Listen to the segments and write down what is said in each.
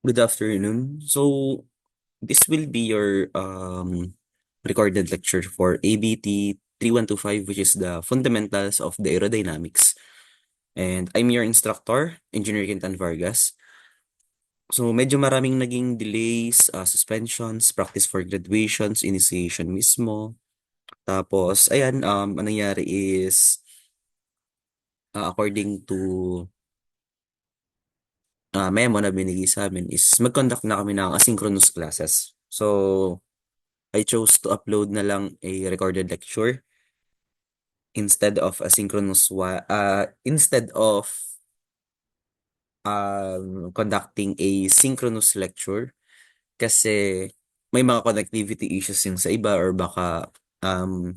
Good afternoon. So this will be your recorded lecture for ABT 3125, which is the fundamentals of the aerodynamics. And I'm your instructor, Engineer Quintan Vargas. So medyo maraming naging delays, suspensions, practice for graduations, initiation mismo. Tapos, ayan, ang nangyari is, according to memo na binigay sa amin, is mag-conduct na kami ng asynchronous classes. So, I chose to upload na lang a recorded lecture instead of conducting a synchronous lecture kasi may mga connectivity issues yung sa iba or baka um,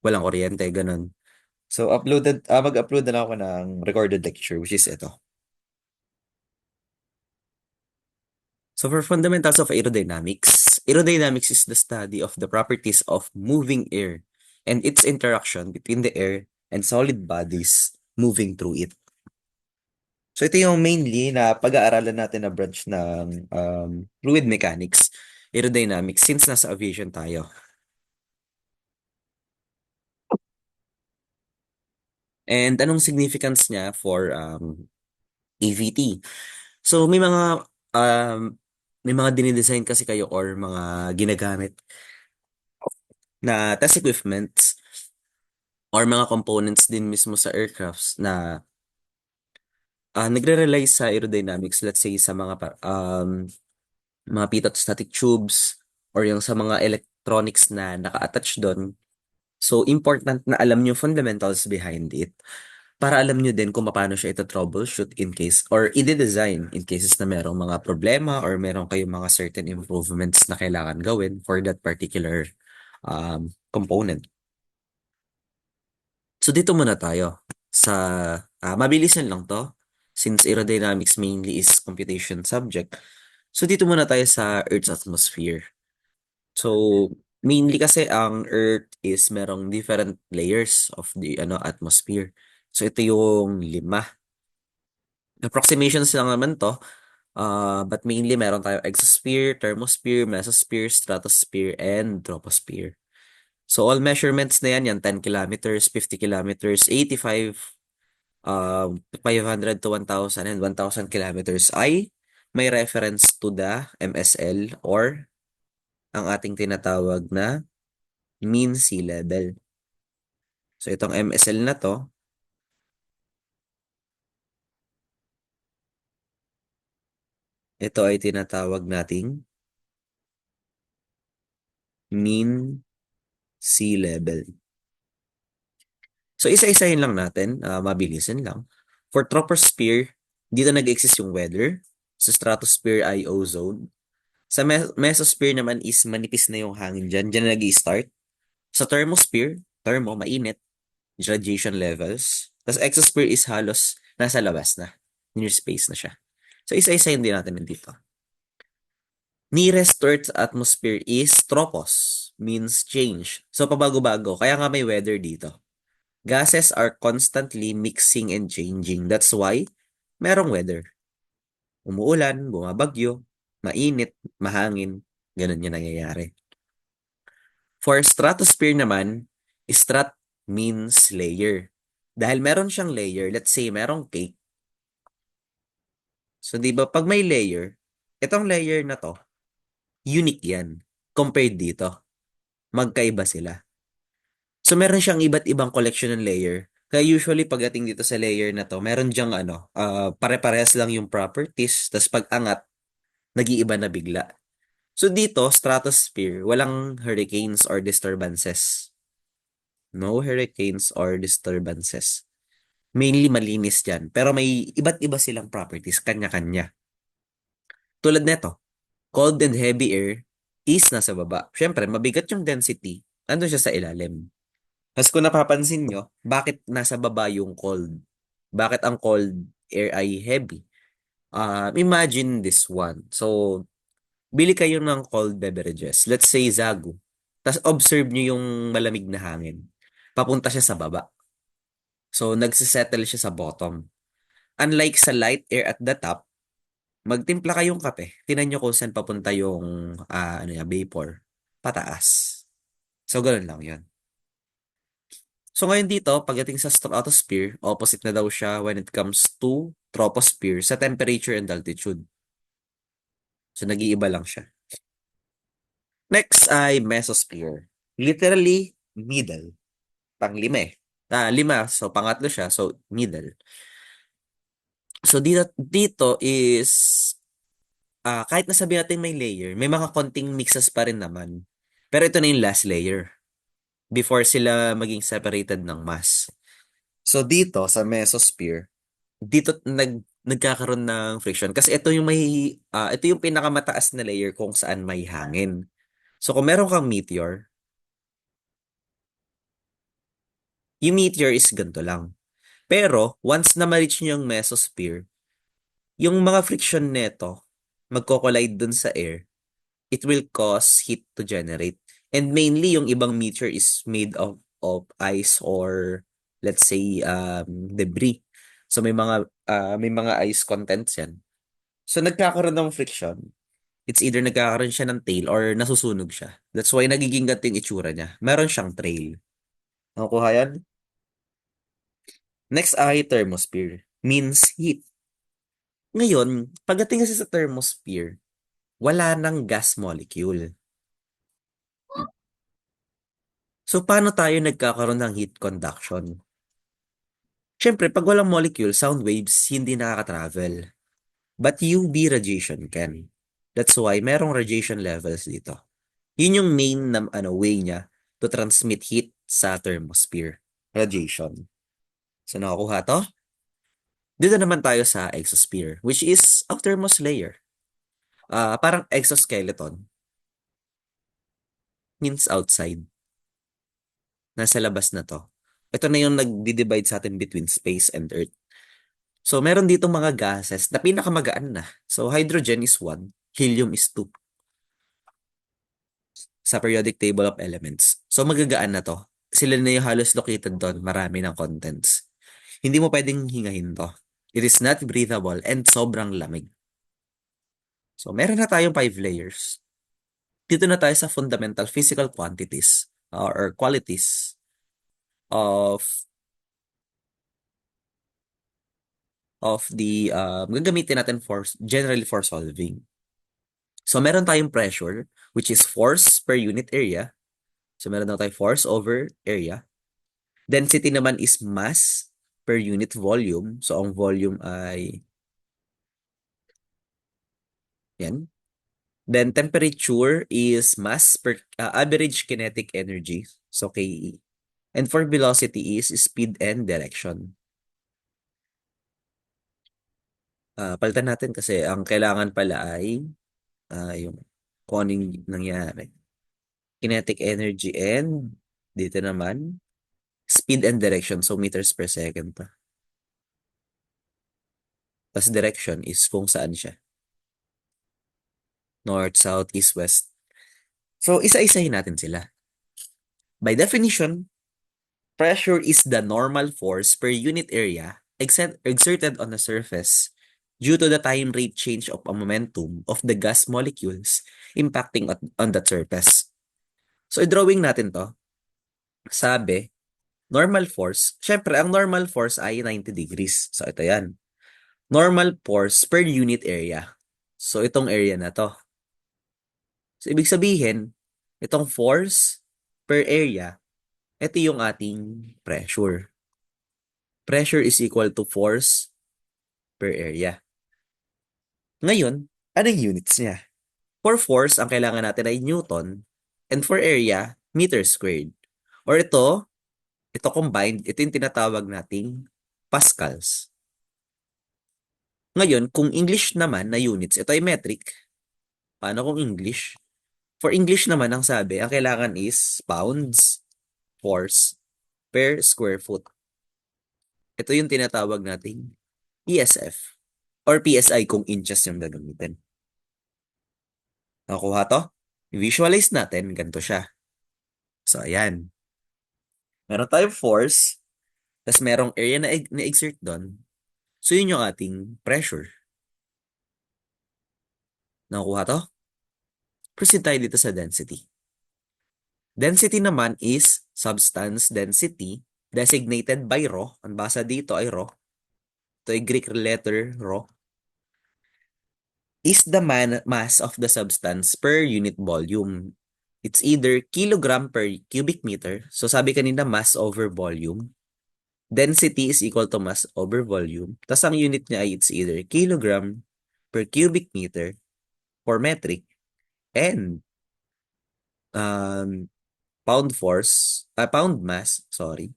walang kuryente, ganun. So mag-upload na lang ako ng recorded lecture, which is ito. So for fundamentals of aerodynamics is the study of the properties of moving air and its interaction between the air and solid bodies moving through it. So ito yung mainly na pag-aaralan natin na branch ng fluid mechanics, aerodynamics, since nasa aviation tayo. And anong significance niya for AVT? So um, may mga dinidesign kasi kayo or mga ginagamit na test equipments or mga components din mismo sa aircrafts na nagre-rely sa aerodynamics, let's say sa mga pitot static tubes or yung sa mga electronics na naka-attach doon. So, important na alam nyo fundamentals behind it para alam nyo din kung paano siya ito troubleshoot in case or i-design in cases na merong mga problema or meron kayong mga certain improvements na kailangan gawin for that particular component. So, dito muna tayo sa mabilisan lang to since aerodynamics mainly is computation subject. So, dito muna tayo sa Earth's atmosphere. So, mainly kasi ang Earth is merong different layers of the atmosphere. So, ito yung 5. Approximations lang naman to. But mainly meron tayo exosphere, thermosphere, mesosphere, stratosphere, and troposphere. So, all measurements na yan, 10 kilometers, 50 kilometers, 85, 500 to 1,000 and 1,000 kilometers ay may reference to the MSL or ang ating tinatawag na mean sea level. So itong MSL na to, ito ay tinatawag nating mean sea level. So isa-isahin lang natin, mabilisin lang. For troposphere, dito nag-exist yung weather. Sa stratosphere ay ozone. Sa mesosphere naman is manipis na yung hangin dyan. Dyan na nag-i-start. Sa thermosphere, mainit, radiation levels. Tapos exosphere is halos nasa labas na. Near space na siya. So isa-isahin din natin dito. Nearest to Earth's atmosphere is tropos, means change. So pabago-bago, kaya nga may weather dito. Gases are constantly mixing and changing. That's why merong weather. Umuulan, bumabagyo, mainit, mahangin, ganun yung nangyayari. For stratosphere naman, strat means layer. Dahil meron siyang layer, let's say merong cake. So di ba pag may layer, itong layer na to, unique yan compared dito. Magkaiba sila. So meron siyang iba't ibang collection ng layer. Kaya usually pagdating dito sa layer na to, meron diyang pare-parehas lang yung properties, tapos pag angat, nag-iiba na bigla. So dito, stratosphere, walang hurricanes or disturbances. No hurricanes or disturbances. Mainly malinis yan. Pero may iba't iba silang properties, kanya-kanya. Tulad neto, cold and heavy air is nasa baba. Siyempre, mabigat yung density, andun siya sa ilalim. Tapos kung napapansin nyo, bakit nasa baba yung cold? Bakit ang cold air ay heavy? Imagine this one. So, bili kayo ng cold beverages. Let's say Zagu. Tapos observe nyo yung malamig na hangin. Papunta siya sa baba. So, nagsisettle siya sa bottom. Unlike sa light air at the top, Magtimpla kayong kape. Tingnan nyo kung saan papunta yung ano yan, vapor. Pataas. So, ganun lang yun. So, ngayon dito, pagdating sa stratosphere, opposite na daw siya when it comes to troposphere sa temperature and altitude. So, nag-iiba lang siya. Next ay mesosphere. Literally, middle. Pang-lima eh. Lima. So, pangatlo siya. So, middle. So, dito is, kahit nasabi natin may layer, may mga konting mixes pa rin naman. Pero ito na yung last layer before sila maging separated ng mass. So, dito sa mesosphere, dito nagkakaroon ng friction kasi ito yung pinakamataas na layer kung saan may hangin. So, kung meron kang meteor, yung meteor is ganito lang. Pero, once na ma-reach nyo yung mesosphere, yung mga friction neto, magko-collide dun sa air, it will cause heat to generate. And mainly, yung ibang meteor is made of ice or, let's say, debris. So, may mga ice contents yan. So, nagkakaroon ng friction. It's either nagkakaroon siya ng tail or nasusunog siya. That's why nagiging ganito yung itsura niya. Meron siyang trail. Nakukuha yan? Next ay thermosphere. Means heat. Ngayon, pagdating kasi sa thermosphere, wala nang gas molecule. So, paano tayo nagkakaroon ng heat conduction? Siyempre, pag walang molecule, sound waves hindi nakaka-travel. But UV radiation can. That's why merong radiation levels dito. Yun yung main na, way niya to transmit heat sa thermosphere. Radiation. So, nakakuha to? Dito naman tayo sa exosphere, which is outermost layer. Parang exoskeleton means outside. Nasa labas na to. Ito na yung nagdi-divide sa atin between space and Earth. So, meron dito mga gases na pinakamagaan na. So, hydrogen is 1, helium is 2 sa periodic table of elements. So, magagaan na to. Sila na yung halos located doon. Marami ng contents. Hindi mo pwedeng hingahin to. It is not breathable and sobrang lamig. So, meron na tayong 5 layers. Dito na tayo sa fundamental physical quantities or qualities of the gagamitin natin generally for solving. So, meron tayong pressure, which is force per unit area. So, meron na tayong force over area. Density naman is mass per unit volume. So, ang volume ay yan. Then, temperature is mass per average kinetic energy. So, KE. And for velocity is speed and direction. Palitan natin kasi ang kailangan pala ay yung kung anong nangyari. Kinetic energy and dito naman, speed and direction. So, meters per second pa. Tapos direction is kung saan siya. North, south, east, west. So, isa-isahin natin sila. By definition, pressure is the normal force per unit area exerted on the surface due to the time rate change of a momentum of the gas molecules impacting on that surface. So, i-drawing natin to. Sabi, normal force. Syempre, ang normal force ay 90 degrees. So, ito yan. Normal force per unit area. So, itong area na to. So, ibig sabihin, itong force per area, ito yung ating pressure. Pressure is equal to force per area. Ngayon, anong units niya? For force, ang kailangan natin ay Newton. And for area, meter squared. Or ito combined, ito yung tinatawag nating pascals. Ngayon, kung English naman na units, ito ay metric. Paano kung English? For English naman, ang sabi, ang kailangan is pounds, force, per square foot. Ito yung tinatawag nating ESF. Or PSI kung inches yung gagamitin. Nakuha to? Visualize natin, ganito siya. So, ayan. Meron tayong force, tapos merong area na exert doon. So, yun yung ating pressure. Nakukuha to? Proceed tayo dito sa density. Density naman is substance density designated by rho. Ang basa dito ay rho. Ito ay Greek letter rho. Is the mass of the substance per unit volume. It's either kilogram per cubic meter. So sabi kanina mass over volume. Density is equal to mass over volume. Tapos ang unit niya ay it's either kilogram per cubic meter for metric and um, pound mass, sorry.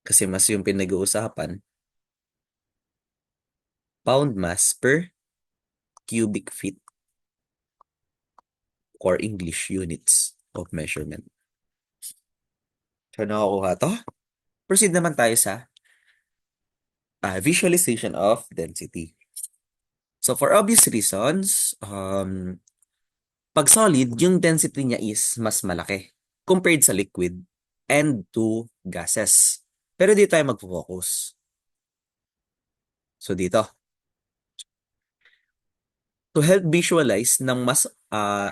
Kasi mas yung pinag-uusapan. Pound mass per cubic feet or English units of measurement. So nakukuha to? Proceed naman tayo sa visualization of density. So for obvious reasons, pag solid, yung density niya is mas malaki compared sa liquid and to gases. Pero dito tayo mag-focus. So dito, to help visualize ng mas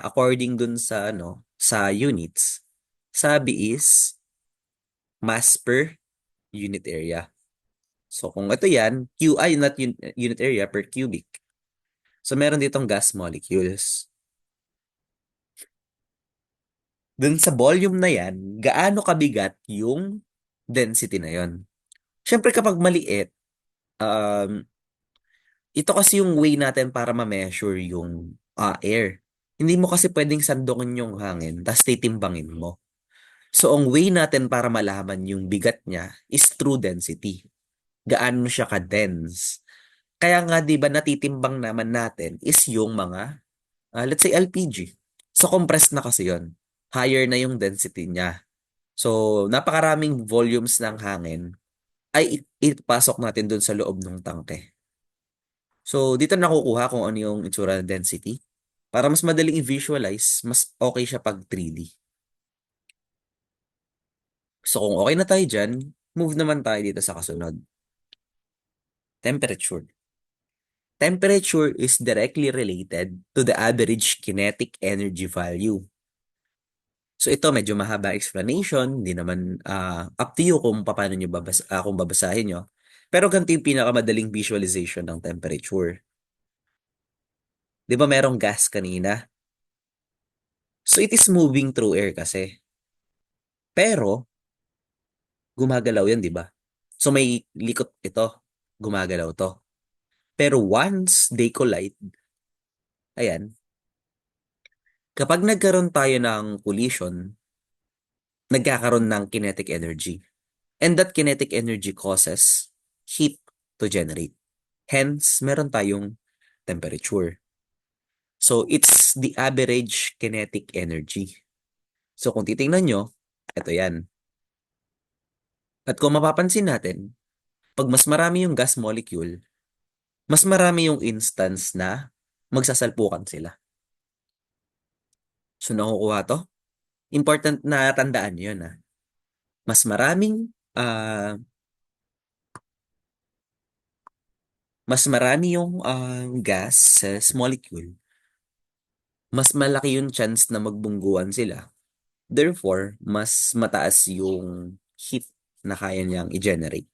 according dun sa sa units, sabi is mass per unit area. So kung ito yan, QI not unit area per cubic. So meron ditong gas molecules. Dun sa volume na yan, gaano kabigat yung density na yon? Siyempre kapag maliit, um, ito kasi yung way natin para ma-measure yung air. Hindi mo kasi pwedeng sandukin yung hangin, tapos titimbangin mo. So, ang way natin para malaman yung bigat niya is through density. Gaano siya ka-dense. Kaya nga, di ba, natitimbang naman natin is yung mga, let's say, LPG. So, compressed na kasi yon. Higher na yung density niya. So, napakaraming volumes ng hangin ay ipasok natin dun sa loob ng tangke. So, dito nakukuha kung ano yung itsura ng density. Para mas madaling i-visualize, mas okay siya pag 3D. So, kung okay na tayo dyan, move naman tayo dito sa kasunod. Temperature. Temperature is directly related to the average kinetic energy value. So, ito medyo mahaba explanation. Hindi naman up to you kung paano nyo kung babasahin nyo. Pero ganito yung pinakamadaling visualization ng temperature. Di ba merong gas kanina? So, it is moving through air kasi. Pero, gumagalaw yan, di ba? So may likot ito, gumagalaw to. Pero once they collide, ayan, kapag nagkaroon tayo ng collision, nagkakaroon ng kinetic energy. And that kinetic energy causes heat to generate. Hence, meron tayong temperature. So, it's the average kinetic energy. So, kung titingnan nyo, ito yan. At kung mapapansin natin, pag mas marami yung gas molecule, mas marami yung instance na magsasalpukan sila. So, nakukuha to? Important na tandaan nyo yun, ha? Mas maraming, mas marami yung gases molecule, mas malaki yung chance na magbungguan sila. Therefore, mas mataas yung heat na kaya niyang i-generate.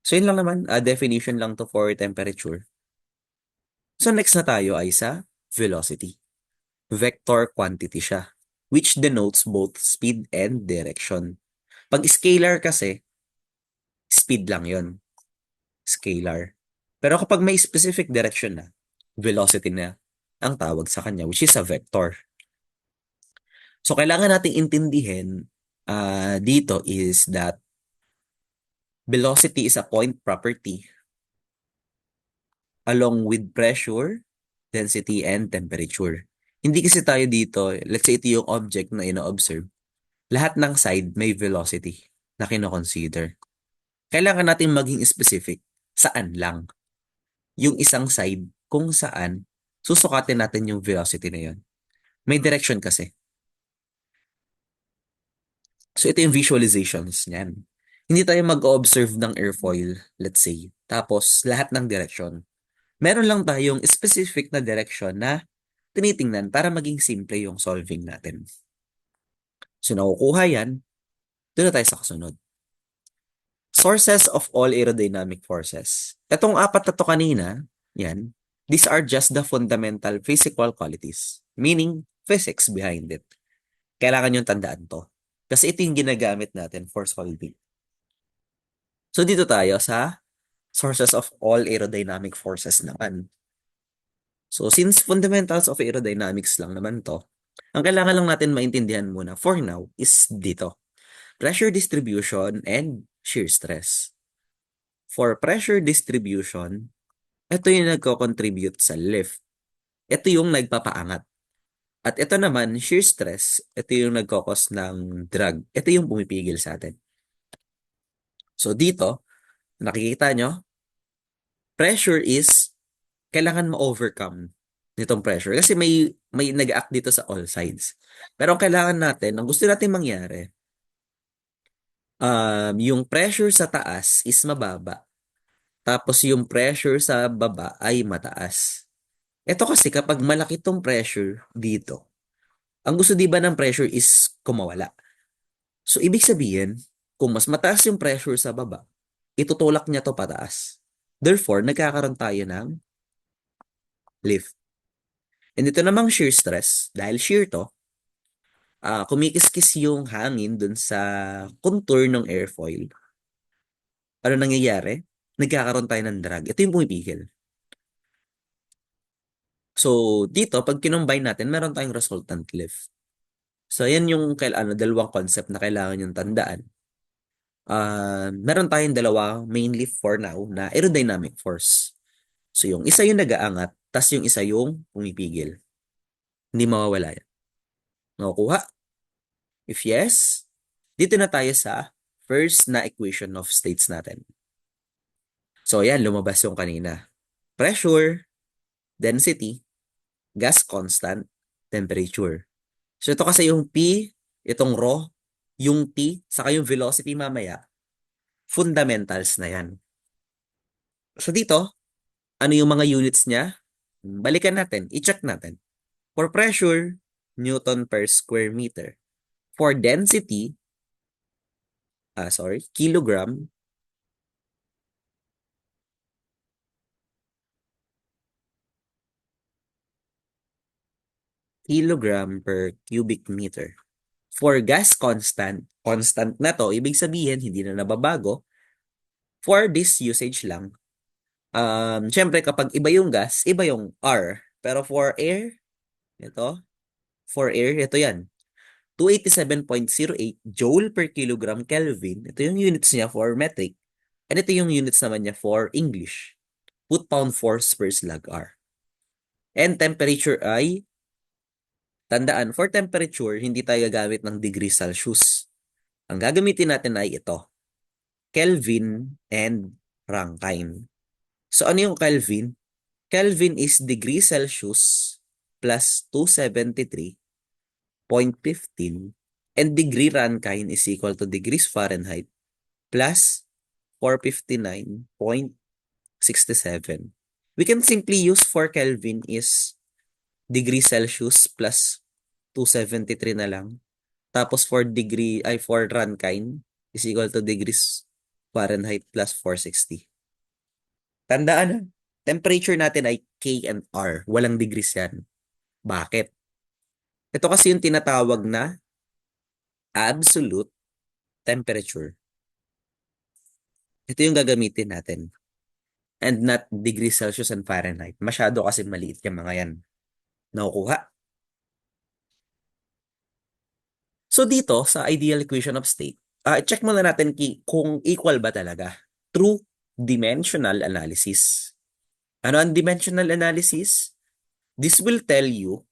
So, yun lang naman. Definition lang to for temperature. So, next na tayo ay sa velocity. Vector quantity siya, which denotes both speed and direction. Pag scalar kasi, speed lang yon, scalar. Pero kapag may specific direction na, velocity na ang tawag sa kanya, which is a vector. So, kailangan nating intindihin dito is that velocity is a point property along with pressure, density, and temperature. Hindi kasi tayo dito, let's say ito yung object na ino-observe. Lahat ng side may velocity na kino-consider. Kailangan natin maging specific. Saan lang? Yung isang side kung saan susukatin natin yung velocity na yun. May direction kasi. So ito yung visualizations niyan. Hindi tayo mag-observe ng airfoil, let's say. Tapos, lahat ng direksyon. Meron lang tayong specific na direction na tinitingnan para maging simple yung solving natin. So, nakukuha yan, doon na tayo sa kasunod. Sources of all aerodynamic forces. Itong apat na to kanina, yan, these are just the fundamental physical qualities, meaning physics behind it. Kailangan yung tandaan to. Kasi ito yung ginagamit natin for solving. So, dito tayo sa sources of all aerodynamic forces naman. So, since fundamentals of aerodynamics lang naman to, ang kailangan lang natin maintindihan muna for now is dito. Pressure distribution and shear stress. For pressure distribution, ito yung nagko-contribute sa lift. Ito yung nagpapaangat. At ito naman, shear stress, ito yung nagkakos ng drag. Ito yung pumipigil sa atin. So dito, nakikita nyo, pressure is kailangan ma-overcome nitong pressure. Kasi may nag-act dito sa all sides. Pero ang kailangan natin, ang gusto natin mangyari, yung pressure sa taas is mababa. Tapos yung pressure sa baba ay mataas. Ito kasi kapag malaki tong pressure dito, ang gusto di ba ng pressure is kumawala. So ibig sabihin, kung mas mataas yung pressure sa baba, itutulak niya to pataas. Therefore, nagkakaroon tayo ng lift. And ito namang shear stress, dahil shear to, kumikiskis yung hangin dun sa contour ng airfoil. Ano nangyayari? Nagkakaroon tayo ng drag. Ito yung pumipigil. So, dito, pag kinumbine natin, meron tayong resultant lift. So, yan yung dalawang concept na kailangan yung tandaan. Meron tayong dalawa mainly for now na aerodynamic force. So, yung isa yung nag-aangat, tas yung isa yung pumipigil. Hindi mawawala yan. Nakukuha? If yes, dito na tayo sa first na equation of states natin. So, yan, lumabas yung kanina. Pressure, density, gas constant, temperature. So, ito kasi yung P, itong rho, yung T, saka yung velocity mamaya, fundamentals na yan. So, dito, ano yung mga units niya? Balikan natin, i-check natin. For pressure, Newton per square meter. For density, kilogram, kilogram per cubic meter. For gas constant, constant na to, ibig sabihin, hindi na nababago. For this usage lang, syempre kapag iba yung gas, iba yung R. Pero for air, ito yan. 287.08 joule per kilogram Kelvin. Ito yung units niya for metric. And ito yung units naman niya for English. Foot-pound force per slug R. And temperature ay, tandaan, for temperature, hindi tayo gagamit ng degree Celsius. Ang gagamitin natin ay ito, Kelvin and Rankine. So ano yung Kelvin? Kelvin is degree Celsius plus 273.15 and degree Rankine is equal to degrees Fahrenheit plus 459.67. We can simply use for Kelvin is degree Celsius plus 273 na lang. Tapos for Rankine is equal to degrees Fahrenheit plus 460. Tandaan na, temperature natin ay K and R. Walang degrees yan. Bakit? Ito kasi yung tinatawag na absolute temperature. Ito yung gagamitin natin. And not degrees Celsius and Fahrenheit. Masyado kasi maliit yung mga yan. Nakukuha? So dito, sa ideal equation of state, check muna natin kung equal ba talaga through dimensional analysis. Ano ang dimensional analysis? This will tell you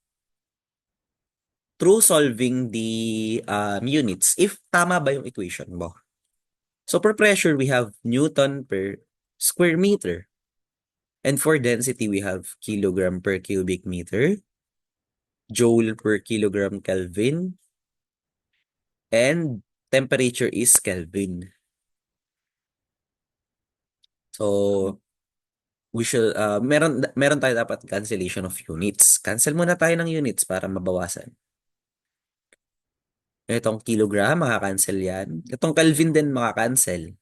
through solving the units if tama ba yung equation mo. So for pressure, we have Newton per square meter. And for density, we have kilogram per cubic meter, joule per kilogram Kelvin, and temperature is Kelvin. So, meron tayo dapat cancellation of units. Cancel muna tayo ng units para mabawasan. Itong kilogram, makakancel yan. Itong Kelvin din makakancel.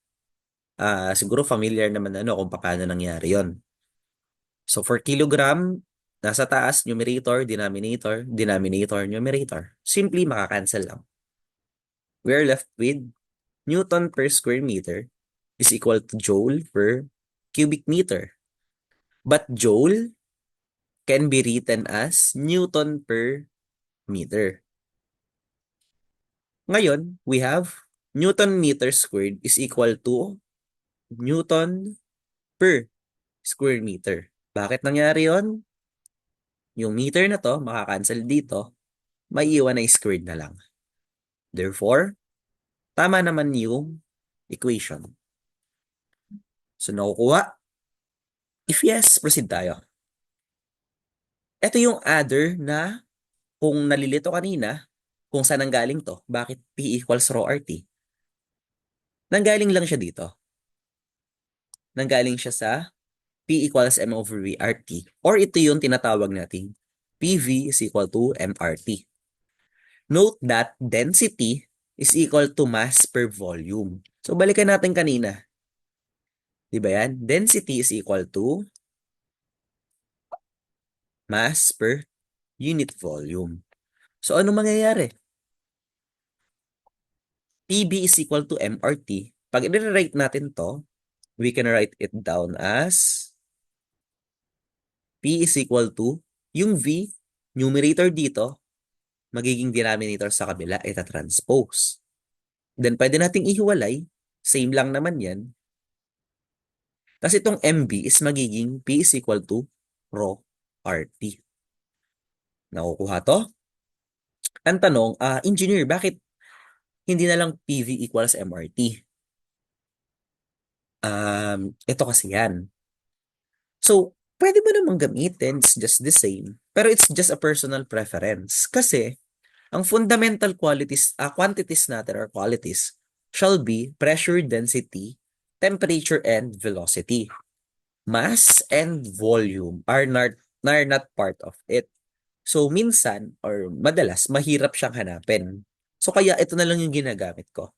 Siguro familiar naman kung paano nangyari yon. So for kilogram, nasa taas, numerator, denominator, denominator, numerator. Simply makakancel lang. We're left with Newton per square meter is equal to Joule per cubic meter. But Joule can be written as Newton per meter. Ngayon, we have Newton meter squared is equal to Newton per square meter. Bakit nangyari yon? Yung meter na to, makakancel dito, may iwan na squared na lang. Therefore, tama naman yung equation. So, nakukuha? If yes, proceed tayo. Ito yung other na kung nalilito kanina, kung saan nanggaling to, bakit P equals rho RT? Nanggaling lang siya dito. Nanggaling siya sa P equals M over V RT. Or ito yung tinatawag nating PV is equal to MRT. Note that density is equal to mass per volume. So, balikan natin kanina. Di ba yan? Density is equal to mass per unit volume. So, ano mangyayari? PB is equal to MRT. Pag i-rewrite natin to, we can write it down as P is equal to yung V, numerator dito, magiging denominator sa kabila, transpose. Then, pwede nating ihiwalay. Same lang naman yan. Kasi itong MB is magiging P is equal to rho RT. Nakukuha to? Ang tanong, engineer, bakit hindi na lang PV equals MRT? Ito kasi yan. So, pwede mo namang gamitin, it's just the same. Pero it's just a personal preference. Kasi, ang fundamental quantities natin or qualities shall be pressure, density, temperature, and velocity. Mass and volume are not part of it. So, minsan or madalas, mahirap siyang hanapin. So, kaya ito na lang yung ginagamit ko.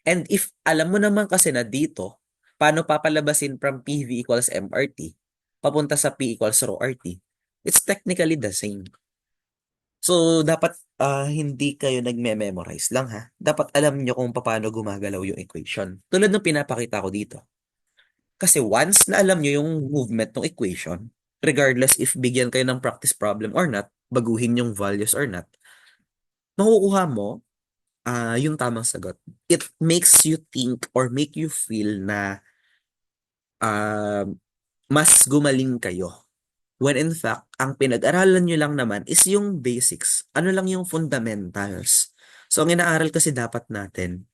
And if alam mo naman kasi na dito, paano papalabasin from PV equals MRT papunta sa P equals rho RT, it's technically the same. So, dapat hindi kayo nagme-memorize lang ha. Dapat alam nyo kung paano gumagalaw yung equation. Tulad ng pinapakita ko dito. Kasi once na alam nyo yung movement ng equation, regardless if bigyan kayo ng practice problem or not, baguhin yung values or not, makukuha mo yung tamang sagot. It makes you think or make you feel na uh, mas gumaling kayo. When in fact, ang pinag-aralan nyo lang naman is yung basics. Ano lang yung fundamentals. So, ang inaaral kasi dapat natin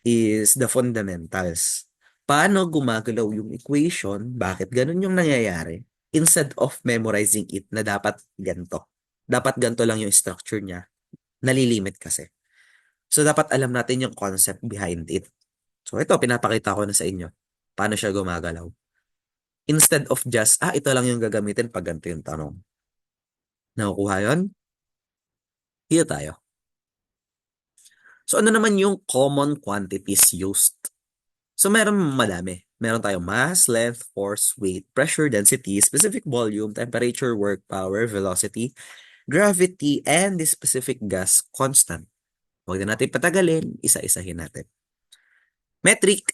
is the fundamentals. Paano gumagalaw yung equation? Bakit ganun yung nangyayari? Instead of memorizing it na dapat ganito. Dapat ganito lang yung structure niya. Nalilimit kasi. So, dapat alam natin yung concept behind it. So, ito, pinapakita ko na sa inyo. Paano siya gumagalaw. Instead of just, ito lang yung gagamitin pag ganito yung tanong. Nakukuha yun? Dito tayo. So, ano naman yung common quantities used? So, meron madami. Meron tayong mass, length, force, weight, pressure, density, specific volume, temperature, work, power, velocity, gravity, and the specific gas constant. Huwag na natin patagalin, isa-isahin natin. Metric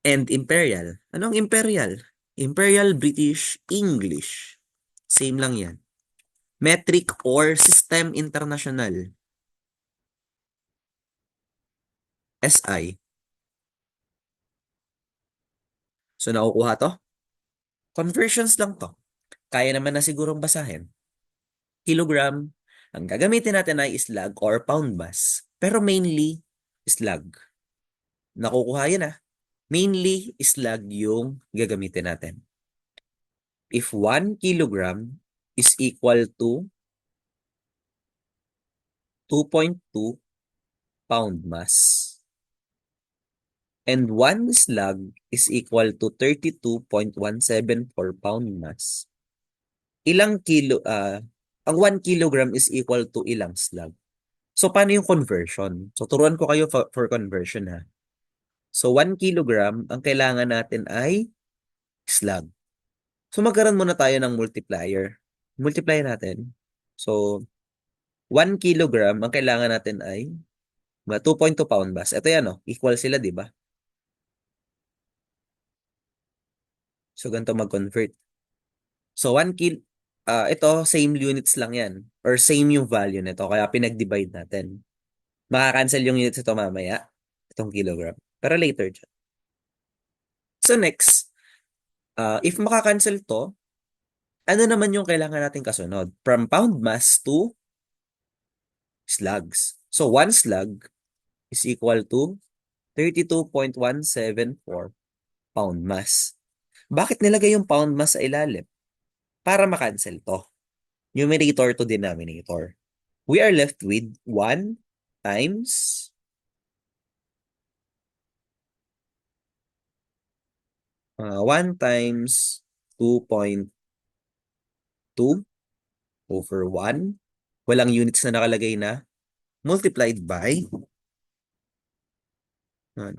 and imperial. Anong imperial? Imperial British English. Same lang yan. Metric or System International. SI. So, nakukuha to? Conversions lang to. Kaya naman na sigurong basahin. Kilogram. Ang gagamitin natin ay slag or pound mass. Pero mainly, slag. Nakukuha yan Mainly, slag yung gagamitin natin. If 1 kilogram is equal to 2.2 pound mass, And 1 slug is equal to 32.174 pound mass. Ang 1 kilogram is equal to ilang slug? So, paano yung conversion? So, turuan ko kayo for conversion ha. So, 1 kilogram, ang kailangan natin ay slug. So, magkaroon muna tayo ng multiplier. Multiply natin. So, 1 kilogram, ang kailangan natin ay 2.2 pound mass. Ito yan, equal sila, di ba? So, ganito mag-convert. So, ito, same units lang yan. Or same yung value nito. Kaya pinag-divide natin. Makakancel yung units ito mamaya. Itong kilogram. Pero later dyan. So, next, if makakancel to, ano naman yung kailangan natin kasunod? From pound mass to slugs. So, 1 slug is equal to 32.174 pound mass. Bakit nilagay yung pound mass sa ilalim? Para makancel to. Numerator to denominator. We are left with 1 times 1 times 2.2 over 1. Walang units na nakalagay na. Multiplied by 1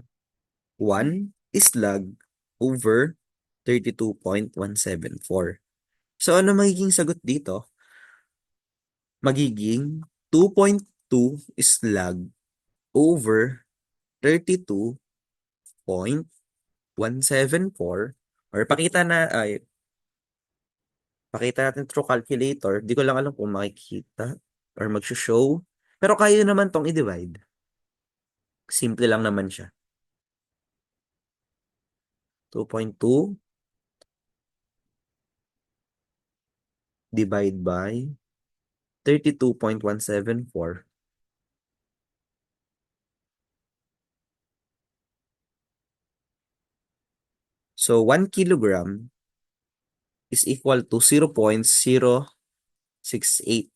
slug over 32.174. So, ano magiging sagot dito? Magiging 2.2 slug over 32.174 or pakita natin through calculator. Di ko lang alam kung makikita or mag-show. Pero kaya naman tong i-divide. Simple lang naman siya. 2.2 divide by 32.174. So, 1 kilogram is equal to 0.068.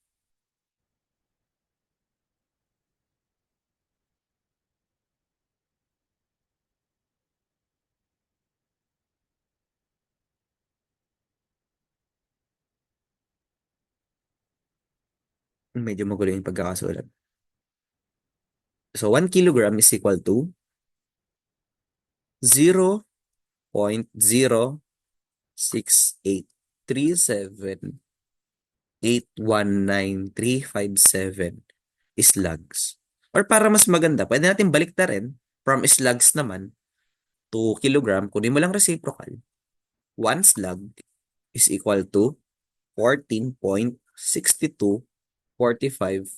Medyo magulo yung pagkakasulat. So, 1 kilogram is equal to 0.06837,819,357 slugs. Or para mas maganda, pwede natin baliktarin from slugs naman to kilogram. Kunin mo lang reciprocal. 1 slug is equal to 14.6245 45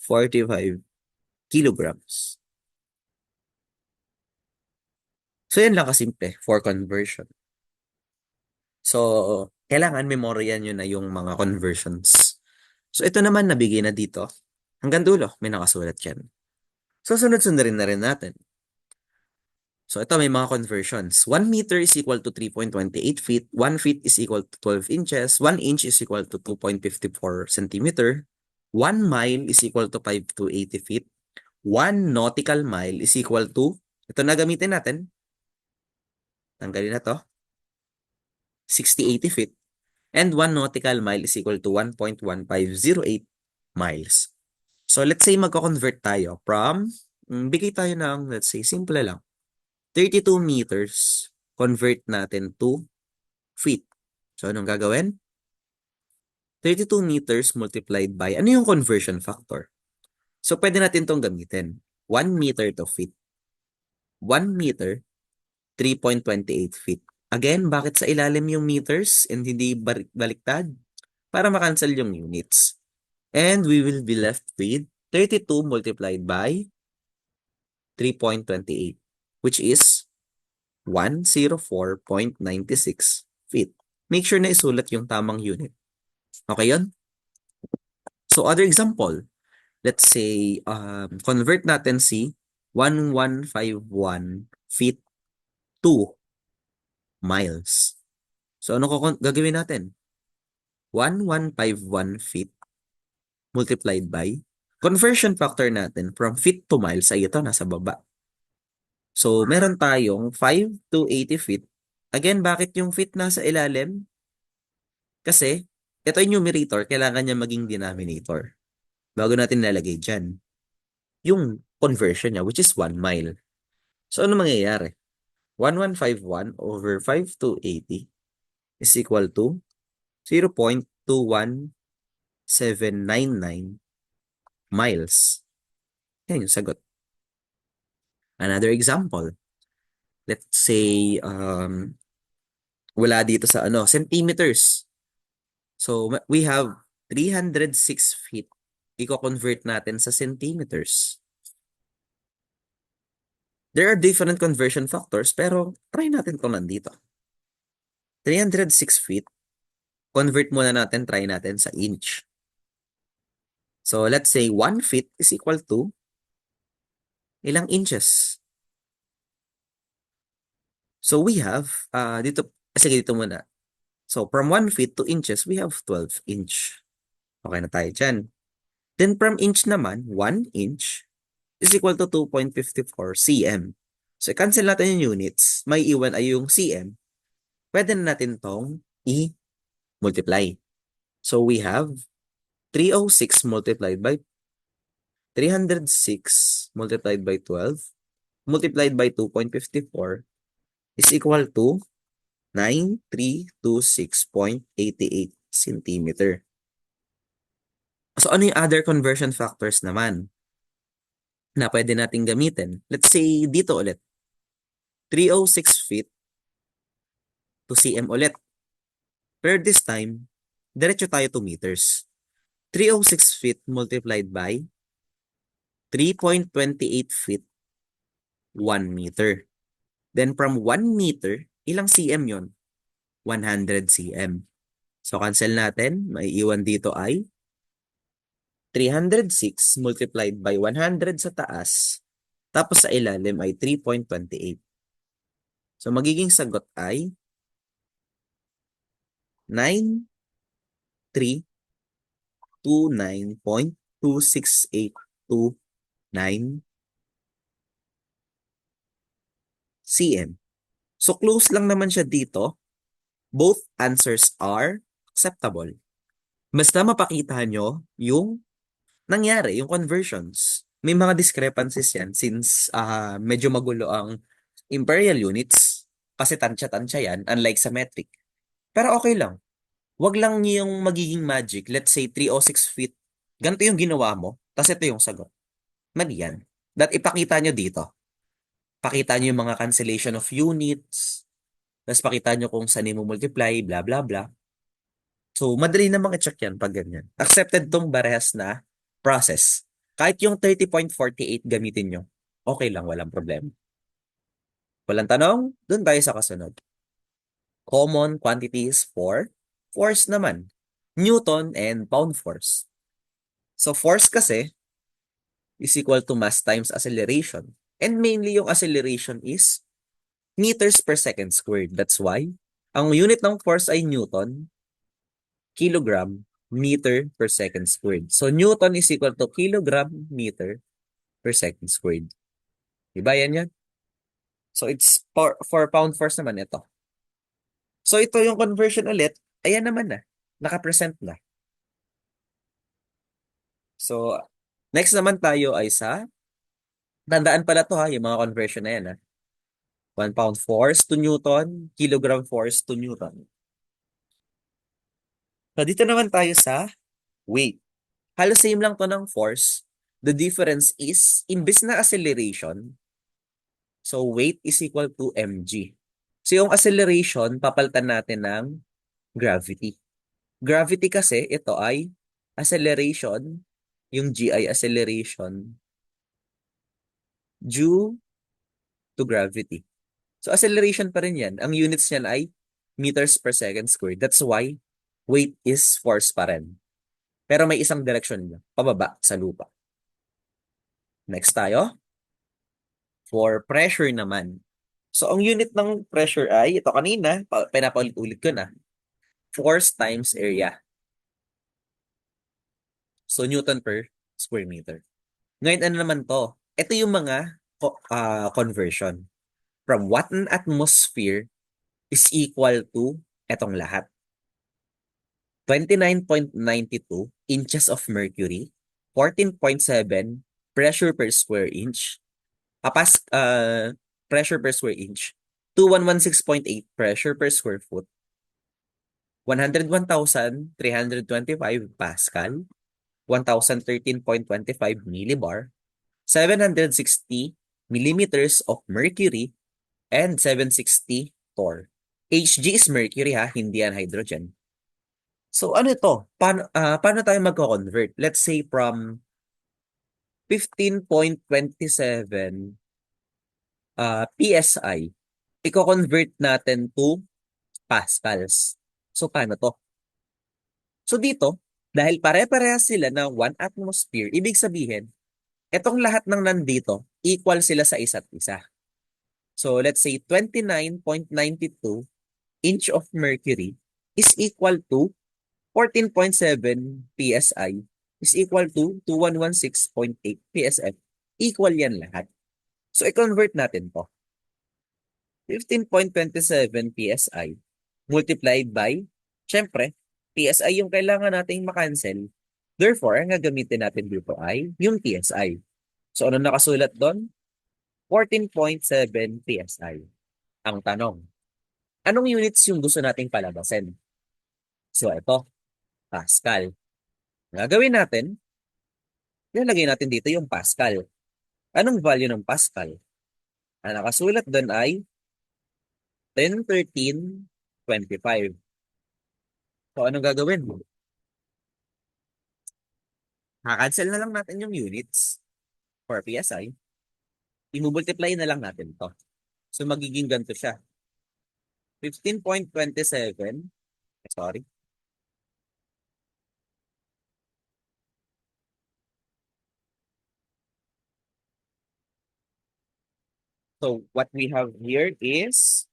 45 kilograms. So, yan lang kasimple for conversion. So, kailangan memoryan nyo na yung mga conversions. So, ito naman nabigay na dito. Hanggang dulo, may nakasulat yan. So, sunod-sundarin na rin natin. So, ito may mga conversions. 1 meter is equal to 3.28 feet. 1 feet is equal to 12 inches. 1 inch is equal to 2.54 centimeter. 1 mile is equal to 5 to 80 feet. 1 nautical mile is equal to, ito na gamitin natin. Tanggalin na to. 60-80 feet. And 1 nautical mile is equal to 1.1508 miles. So, let's say magko-convert tayo from, bigay tayo ng, let's say, simple lang. 32 meters, convert natin to feet. So, anong gagawin? 32 meters multiplied by, ano yung conversion factor? So, pwede natin tong gamitin. 1 meter to feet. 1 meter, 3.28 feet. Again, bakit sa ilalim yung meters and hindi baliktad? Para makancel yung units. And we will be left with 32 multiplied by 3.28, which is 104.96 feet. Make sure na isulat yung tamang unit. Okay yun? So, other example. Let's say, convert natin si 1151 feet to miles. So, ano gagawin natin? 1151 feet multiplied by conversion factor natin from feet to miles ay ito, nasa baba. So, meron tayong 5 to 80 feet. Again, bakit yung feet nasa ilalim? Kasi, ito yung numerator, kailangan niya maging denominator. Bago natin nalagay dyan, yung conversion niya, which is 1 mile. So, ano mangyayari? 1151 over 5 to 80 is equal to 0.21799 miles. Yan yung sagot. Another example. Let's say, wala dito sa centimeters. So, we have 306 feet. Iko-convert natin sa centimeters. There are different conversion factors, pero try natin ito nandito. 306 feet, convert muna natin, try natin sa inch. So, let's say 1 feet is equal to ilang inches? So, we have, sige, dito muna. So, from 1 feet to inches, we have 12 inch. Okay na tayo dyan. Then, from inch naman, 1 inch is equal to 2.54 cm. So, cancel natin yung units. May iwan ay yung cm. Pwede na natin tong i-multiply. So, we have 306 multiplied by 306 multiplied by 12 multiplied by 2.54 is equal to 9326.88 centimeter. So, ano yung other conversion factors naman na pwede natin gamitin? Let's say dito ulit. 306 feet to cm ulit. Pero this time, diretso tayo to meters. 306 feet multiplied by 3.28 feet, 1 meter. Then from 1 meter, ilang cm yon? 100 cm. So cancel natin, may iwan dito ay 306 multiplied by 100 sa taas, tapos sa ilalim ay 3.28. So magiging sagot ay 9329.26829 cm. So close lang naman siya dito. Both answers are acceptable. Basta mapakita nyo yung nangyari, yung conversions. May mga discrepancies yan since medyo magulo ang imperial units kasi tansya-tansya yan, unlike sa metric. Pero okay lang. Wag lang yung magiging magic. Let's say 306 feet. Ganito yung ginawa mo, tapos ito yung sagot. Mali yan. Ipakita nyo dito. Pakita nyo yung mga cancellation of units, tapos pakita nyo kung saan mo multiply, blah, blah, blah. So, madali namang i-check yan pag ganyan. Accepted tong barehas na process. Kahit yung 30.48 gamitin nyo, okay lang, walang problema. Walang tanong? Doon tayo sa kasunod. Common quantities for force naman. Newton and pound force. So, force kasi is equal to mass times acceleration. And mainly yung acceleration is meters per second squared. That's why ang unit ng force ay Newton, kilogram, meter per second squared. So, Newton is equal to kilogram, meter per second squared. Diba yan yan? So, it's for pound force naman ito. So, ito yung conversion ulit. Ayan naman na. Naka-present na. So, next naman tayo ay sa, tandaan pala to ha, yung mga conversion na yan ha. 1 pound force to Newton, kilogram force to Newton. So, dito naman tayo sa weight. Halos same lang to ng force. The difference is, imbis na acceleration, so weight is equal to mg. So yung acceleration, papalitan natin ng gravity. Gravity kasi, ito ay acceleration, yung g ay acceleration due to gravity. So acceleration pa rin yan. Ang units niyan ay meters per second squared. That's why weight is force pa rin. Pero may isang direction niya, pababa sa lupa. Next tayo. For pressure naman. So, ang unit ng pressure ay, ito kanina, pinapaulit-ulit ko na, force times area. So, Newton per square meter. Ngayon, ano naman to? Ito yung mga conversion. From what an atmosphere is equal to etong lahat. 29.92 inches of mercury, 14.7 pressure per square inch, pressure per square inch, 2116.8 pressure per square foot, 101,325 Pascal, 1,013.25 millibar, 760 millimeters of mercury, and 760 torr. Hg is mercury ha, hindi yan hydrogen. So ano ito? Paano tayo magko-convert? Let's say from 15.27 PSI, i-convert natin to pascals. So paano to? So dito, dahil pare-parehas sila na 1 atmosphere, ibig sabihin, etong lahat ng nandito, equal sila sa isa't isa. So let's say 29.92 inch of mercury is equal to 14.7 PSI is equal to 2116.8 PSF. Equal yan lahat. So i-convert natin to. 15.27 PSI multiplied by, syempre, PSI yung kailangan nating makancel. Therefore, ang gagamitin natin dito ay yung PSI. So ano nakasulat doon? 14.7 PSI. Ang tanong, anong units yung gusto nating palabasin? So ito, Pascal. Ang gagawin natin, ilalagay natin dito yung Pascal. Anong value ng Pascal? Ang nakasulat doon ay 1013.25. So anong gagawin mo? Cancel na lang natin yung units for PSI. I-multiply na lang natin to. So magiging ganito siya. 15.27. Sorry. So what we have here is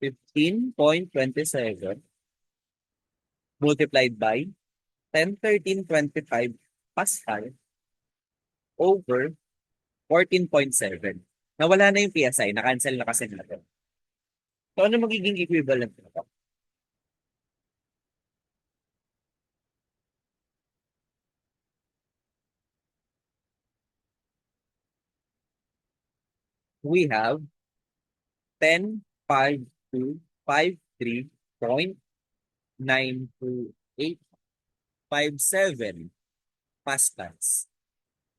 15.27 multiplied by 1013.25 Pascal over 14.7. Nawala na yung PSI, na-cancel na kasi natin. So ano magiging equivalent nito? We have 10,525.92857 pascals.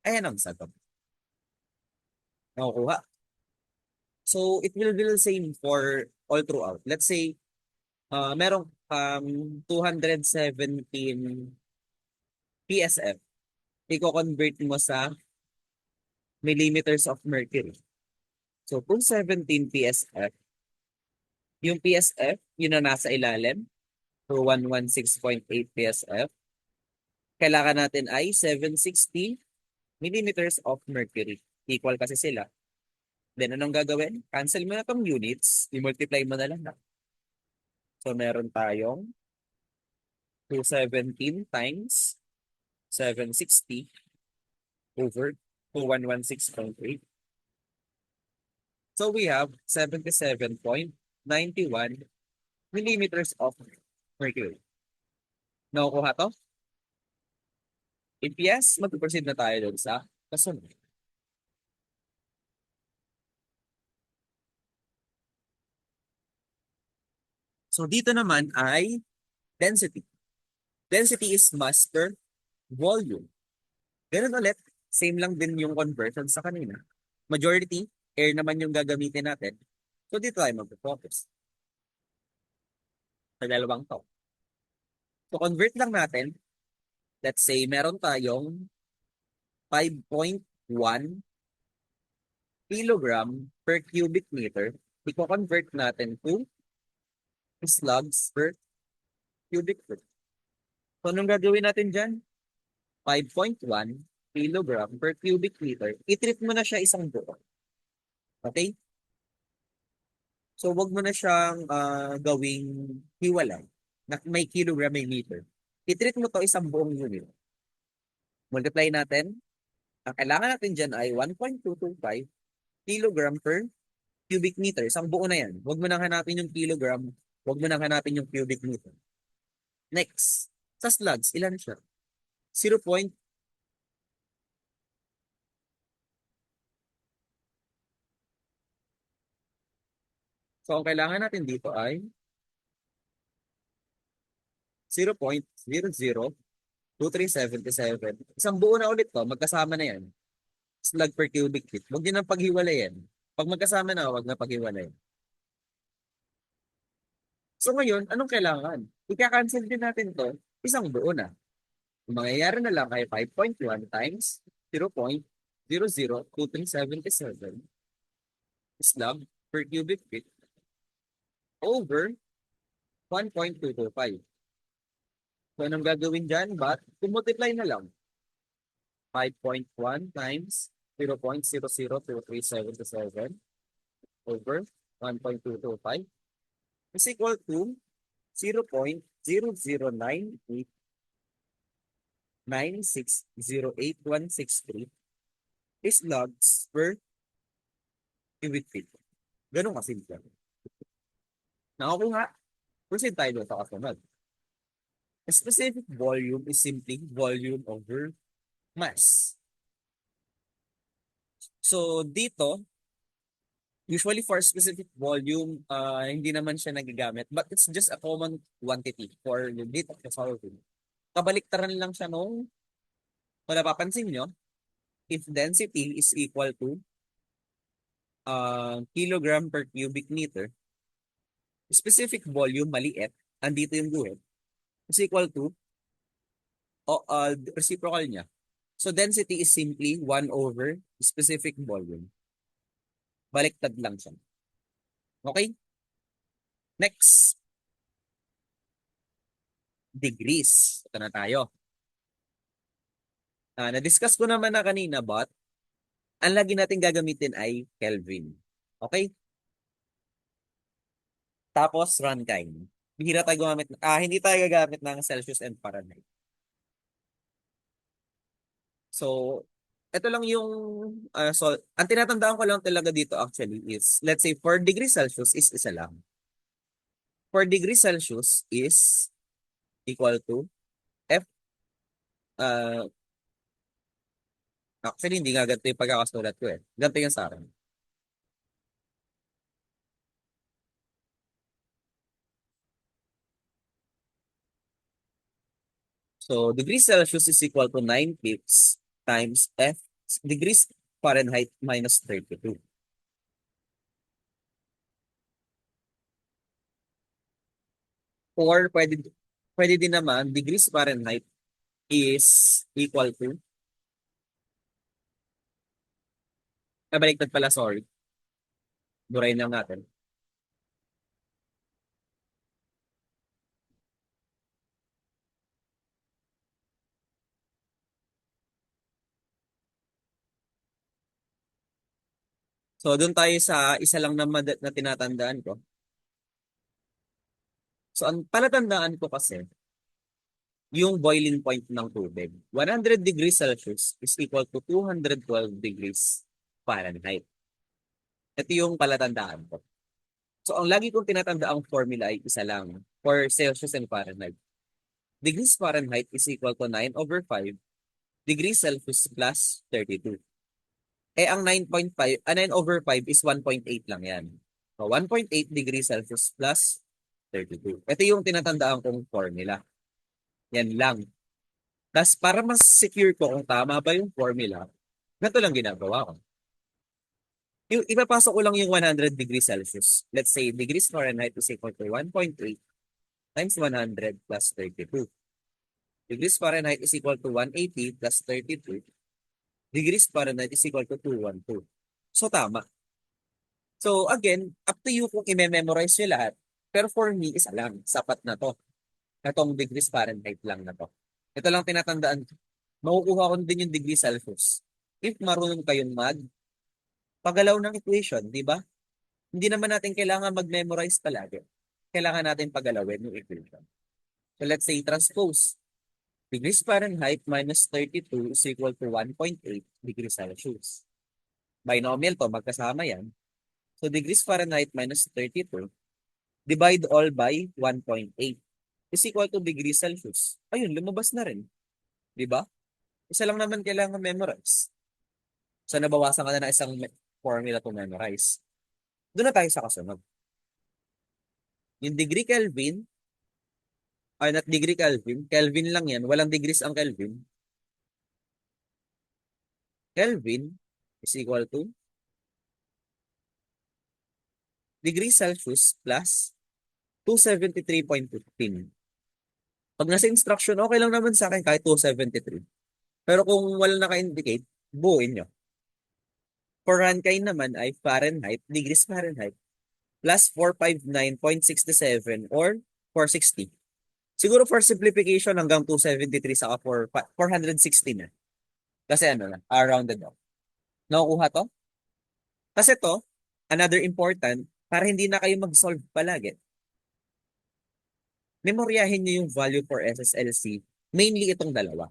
Ayan ang sagot. Nakukuha. So, it will be the same for all throughout. Let's say, merong 217 PSF. Iko-convert mo sa millimeters of mercury. So, kung 17 PSF, yung PSF, yun na nasa ilalim, so 116.8 PSF, kailangan natin ay 760 millimeters of mercury. Equal kasi sila. Then, anong gagawin? Cancel mo na tong units, i-multiply mo na lang. So, meron tayong 217 times 760 over 2116.8. So, we have 77.91 millimeters of mercury. Nakukuha to? If yes, mag-proceed na tayo doon sa kasunod. So, dito naman ay density. Density is mass per volume. Ganun ulit, same lang din yung conversion sa kanina. Majority, air naman yung gagamitin natin. So, dito tayo mag-focus sa dalawang to. So, convert lang natin. Let's say, meron tayong 5.1 kilogram per cubic meter. I-convert natin to slugs per cubic foot. So, anong gagawin natin dyan? 5.1 kilogram per cubic meter. I-treat mo na siya isang buo. Okay? So, wag mo na siyang gawing hiwalay. Na may kilogram, may meter. I-treat mo to isang buong unit. Multiply natin Ang kailangan natin dyan ay 1.225 kilogram per cubic meter. Isang buo na yan. Huwag mo nang hanapin yung kilogram. Huwag mo nang hanapin yung cubic meter. Next, sa slugs, ilan siya? 0. So, ang kailangan natin dito ay 0.002377. Isang buo na ulit to, magkasama na yan. Slug per cubic feet. Huwag din ang paghiwalayin. Pag magkasama na, huwag na paghiwalayin. So ngayon, anong kailangan? Ika-cancel din natin to, isang buo na. Ang mangyayari na lang ay 5.1 times 0.002377 slug per cubic feet over 1.225. So anong gagawin dyan? But, kumultiply na lang. 5.1 times 0.002377 over 1.225 is equal to 0.00989608163 is logs per cubic feet. Ganun kasimple. Nakakuha, proceed tayo sa kasunod. A specific volume is simply volume over mass. So dito, usually for specific volume, hindi naman siya nagagamit, but it's just a common quantity for the data of the solving. Kabaliktaran lang siya nung, kung napapansin nyo, if density is equal to kilogram per cubic meter, specific volume, maliit, andito yung guhit, is equal to reciprocal niya. So density is simply 1 over specific volume. Baliktad lang siya. Okay? Next. Degrees. Ito na tayo. Na-discuss ko naman na kanina, but ang lagi natin gagamitin ay Kelvin. Okay? Tapos Rankine. Bihira tayo gumamit, hindi tayo gagamit ng Celsius and Fahrenheit. So, ito lang yung, so, ang tinatandaan ko lang talaga dito actually is, let's say 4 degrees Celsius is isa lang. 4 degrees Celsius is equal to F, actually hindi nga ganito yung pagkakasulat ko eh. Ganito yung sa akin. So, degrees Celsius is equal to 9 pips times F degrees Fahrenheit minus 32. Or pwede din naman, degrees Fahrenheit is equal to, baliktad pala, sorry. Burayin lang natin. So, doon tayo sa isa lang na tinatandaan ko. So, ang palatandaan ko kasi, yung boiling point ng tubig. 100 degrees Celsius is equal to 212 degrees Fahrenheit. Ito yung palatandaan ko. So, ang lagi kong tinatandaan formula ay isa lang for Celsius and Fahrenheit. Degrees Fahrenheit is equal to 9 over 5 degrees Celsius plus 32. Eh, ang 9 over 5 is 1.8 lang yan. So, 1.8 degrees Celsius plus 32. Ito yung tinatandaan kong formula. Yan lang. Tapos para mas secure ko kung tama ba yung formula, ganito lang ginagawa ko. Yung, ipapasok ko lang yung 100 degrees Celsius. Let's say degrees Fahrenheit is equal to 1.8 times 100 plus 32. Degrees Fahrenheit is equal to 180 plus 32. Degrees Fahrenheit is equal to 212. So tama. So again, up to you kung i-memorize nyo lahat. Pero for me, isa lang. Sapat na to. Itong degrees Fahrenheit lang na to. Ito lang tinatandaan. Makukuha ko din yung degree Celsius. If marunong kayong paggalaw ng equation, di ba? Hindi naman natin kailangan mag-memorize palagi. Kailangan natin paggalawin yung equation. So let's say transpose. Degrees Fahrenheit minus 32 is equal to 1.8 degrees Celsius. Binomial to, magkasama yan. So degrees Fahrenheit minus 32, divide all by 1.8 is equal to degrees Celsius. Ayun, lumabas na rin. Di ba? Isa lang naman kailangan memorize. So nabawasan ka na ng isang formula to memorize. Doon na tayo sa kasunod. Yung degree Kelvin, ay not degree Kelvin, Kelvin lang yan, walang degrees ang Kelvin. Kelvin is equal to degree Celsius plus 273.15. Pag nasa instruction, okay lang naman sa akin kahit 273. Pero kung wala naka-indicate, buuin nyo. For Rankine naman ay Fahrenheit, degrees Fahrenheit, plus 459.67 or 460. Siguro for simplification hanggang 273 saka 460 na. Kasi ano na, rounded off. Nakukuha to? Kasi to, another important, para hindi na kayo mag-solve palagi. Memoryahin nyo yung value for SSLC, mainly itong dalawa.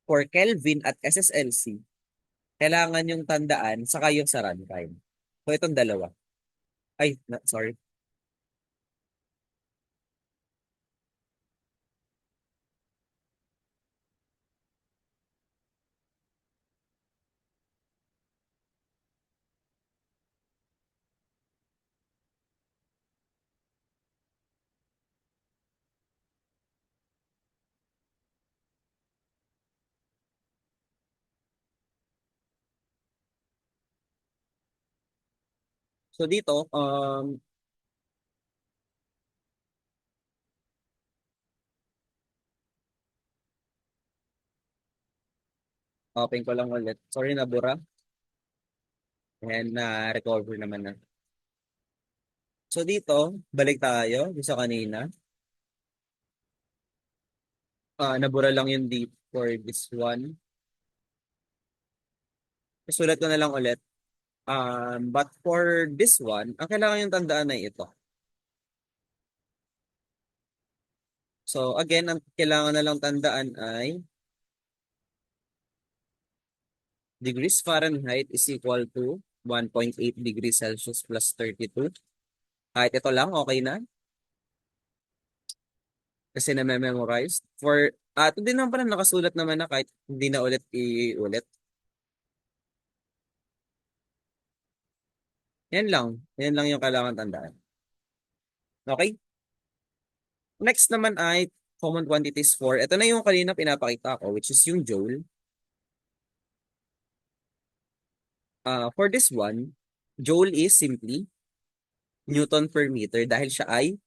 For Kelvin at SSLC, kailangan yung tandaan saka yung sa runtime. So itong dalawa. Ay, sorry. So dito, open ko lang ulit. Sorry, nabura. And na-recover naman na. So dito, balik tayo sa kanina. Nabura lang yung deep for this one. Sulat ko na lang ulit. But for this one, ang kailangan yung tandaan ay ito. So again, ang kailangan na lang tandaan ay degrees Fahrenheit is equal to 1.8 degrees Celsius plus 32. Kahit ito lang, okay na. Kasi na-memorize. Ito din naman pala nakasulat naman na kahit hindi na ulit i-ulit. Yan lang. Yan lang yung kailangan tandaan. Okay? Next naman ay common quantities for, ito na yung kanina pinapakita ko, which is yung joule. For this one, joule is simply Newton per meter dahil siya ay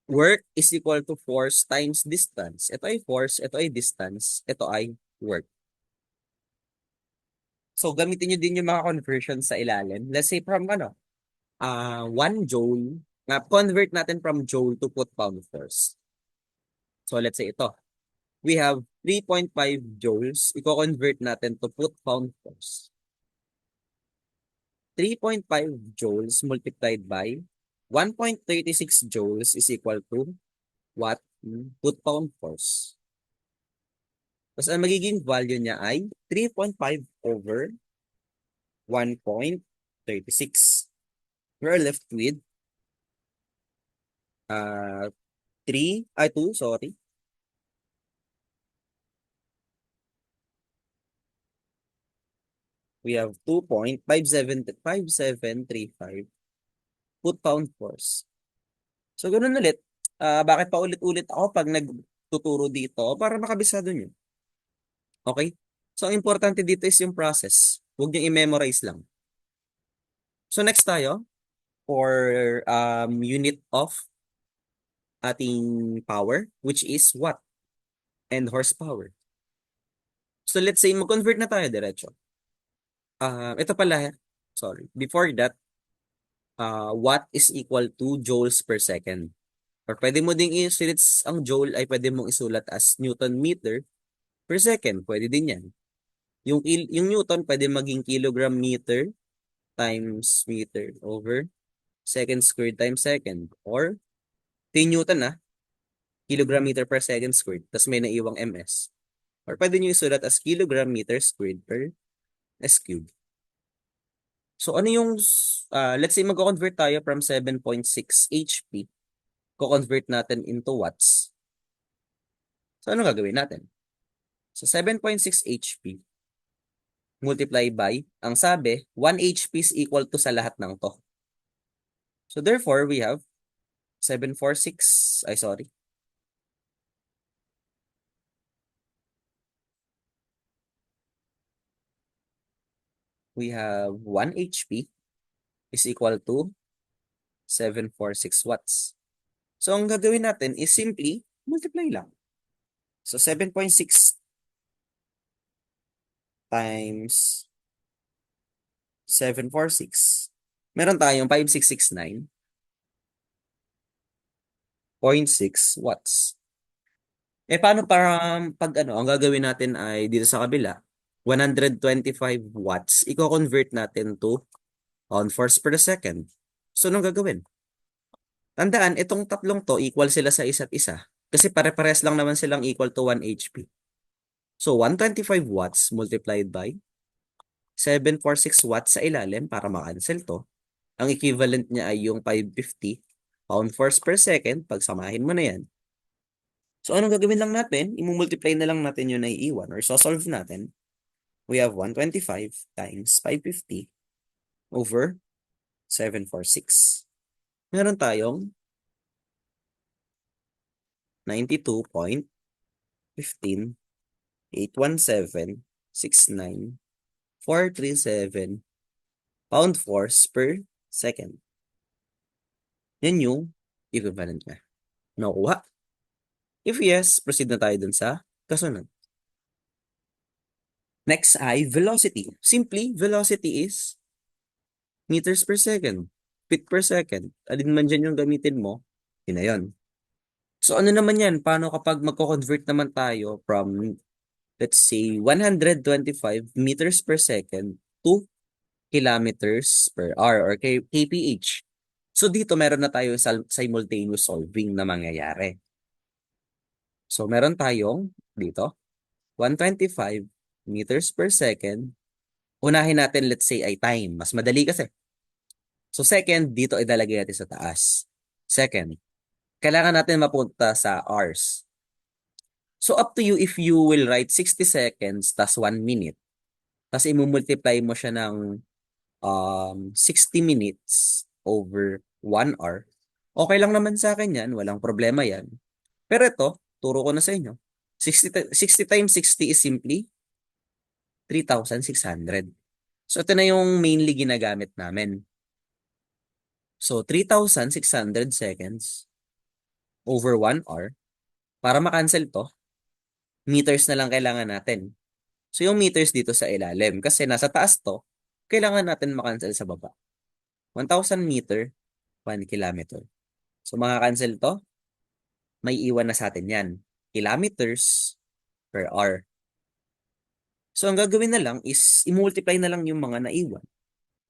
work is equal to force times distance. Ito ay force, ito ay distance, ito ay work. So, gamitin nyo din yung mga conversion sa ilalim. Let's say from 1 joule, convert natin from joule to foot-pound force. So, let's say ito. We have 3.5 joules. Iko-convert natin to foot-pound force. 3.5 joules multiplied by 1.36 joules is equal to what? Foot-pound force. Tapos ang magiging value niya ay 3.5 over 1.36. We're left with 2, sorry. We have 2.5735 foot-pound force. So, ganun ulit. Bakit pa ulit-ulit ako pag nagtuturo dito? Para makabisado nyo. Okay? So, ang importante dito is yung process. Huwag nyo i-memorize lang. So, next tayo for unit of ating power, which is watt and horsepower. So, let's say, mag-convert na tayo diretso. Ito pala, sorry. Before that, watt is equal to joules per second. Or pwede mo ding isulat ang joule ay pwede mong isulat as Newton meter per second. Pwede din yan. Yung Newton pwede maging kilogram meter times meter over second squared times second. Or 10 Newton kilogram meter per second squared, tapos may naiwang ms. Or pwede nyo isulat as kilogram meter squared per s cubed. So ano yung, let's say mag-convert tayo from 7.6 HP, ko-convert natin into watts. So ano gagawin natin? So 7.6 HP multiply by, ang sabi, 1 HP is equal to sa lahat ng to. So therefore, we have 746, we have 1 HP is equal to 746 watts. So ang gagawin natin is simply multiply lang. So 7.6 times 746. Meron tayong 5669.6 watts. Paano para pag ano, ang gagawin natin ay dito sa kabila, 125 watts, i-convert natin to pound-force per second. So, anong gagawin? Tandaan, itong tatlong to, equal sila sa isa't isa. Kasi pare-pares lang naman silang equal to 1 HP. So, 125 watts multiplied by 746 watts sa ilalim para ma-cancel to. Ang equivalent niya ay yung 550 pound-force per second. Pagsamahin mo na yan. So, anong gagawin lang natin? I-multiply na lang natin yung naiiwan or so-solve natin. We have 125 times 550 over 746. Meron tayong 92.15.817.69437 pound-force per second. Yan yung equivalent niya. Nakuha? If yes, proceed na tayo dun sa kasunod. Next ay velocity. Simply, velocity is meters per second, feet per second. Alin man dyan yung gamitin mo, yun na yun. So ano naman yan? Paano kapag magko-convert naman tayo from, let's say, 125 meters per second to kilometers per hour or kph. So dito meron na tayo simultaneous solving na mangyayari. So meron tayong dito, 125 meters per second. Unahin natin, let's say, ay time. Mas madali kasi. So second, dito idalagay natin sa taas. Second, kailangan natin mapunta sa hours. So up to you if you will write 60 seconds tas 1 minute. Tas i-multiply mo siya ng 60 minutes over 1 hour. Okay lang naman sa akin yan. Walang problema yan. Pero ito, turo ko na sa inyo. 60 times 60 is simply 3,600. So ito na yung mainly ginagamit namin. So 3,600 seconds over 1 hour. Para makancel to, meters na lang kailangan natin. So yung meters dito sa ilalim. Kasi nasa taas to, kailangan natin makancel sa baba. 1,000 meter, 1 kilometer. So makakancel to, may iwan na sa atin yan. Kilometers per hour. So ang gagawin na lang is i-multiply na lang yung mga naiwan.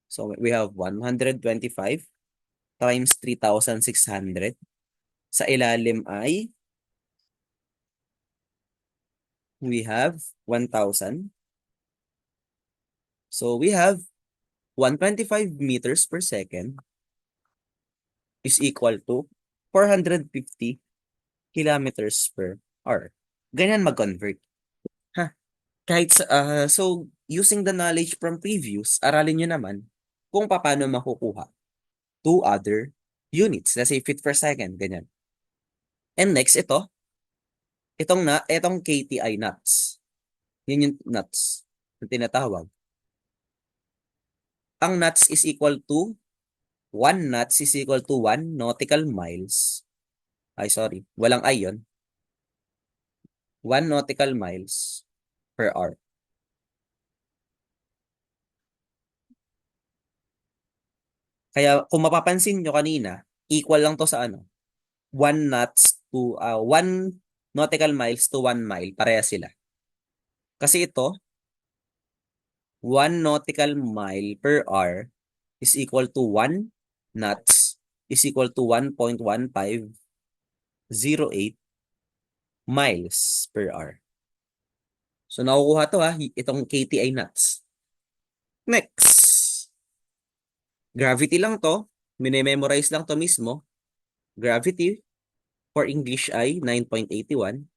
So we have 125 times 3,600. Sa ilalim ay we have 1,000. So we have 125 meters per second is equal to 450 kilometers per hour. Ganyan mag-convert. So, using the knowledge from previous, aralin nyo naman kung paano makukuha two other units. Let's say feet per second, ganyan. And next, itong KTI knots. Yun yung knots na tinatawag. Ang knots is equal to 1 knots is equal to 1 nautical miles. Walang I yun. 1 nautical miles per hour. Kaya kung mapapansin nyo kanina, equal lang to sa 1 knots to 1 nautical miles to 1 mile. Pareha sila. Kasi ito, 1 nautical mile per hour is equal to 1 knots is equal to 1.1508 miles per hour. So nakukuha to ha, itong KTI knots. Next, gravity lang to. Minememorize lang to mismo. Gravity for English ay 9.81.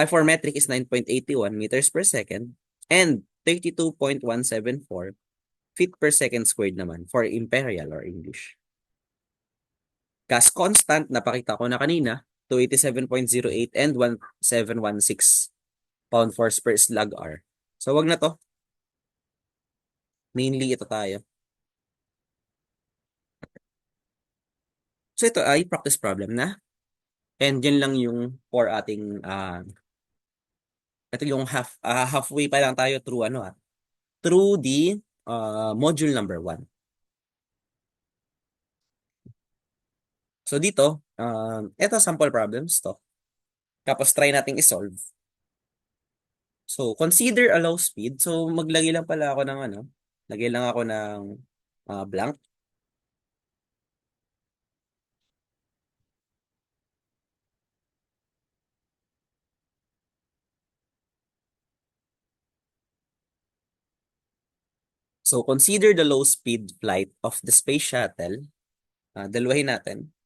For metric is 9.81 meters per second. And 32.174 feet per second squared naman for imperial or English. Gas constant, napakita ko na kanina, 287.08 and 1716 pound force per slug hour. So wag na to. Mainly ito tayo. So ito ay practice problem na. And yun lang yung for ating ito yung halfway pa lang tayo through through the module number 1. So dito, ito sample problems to. Tapos try nating i-solve. So consider a low speed. So maglagay lang pala ako ng lagay lang ako ng blank. So consider the low speed flight of the space shuttle. Dalawahin natin.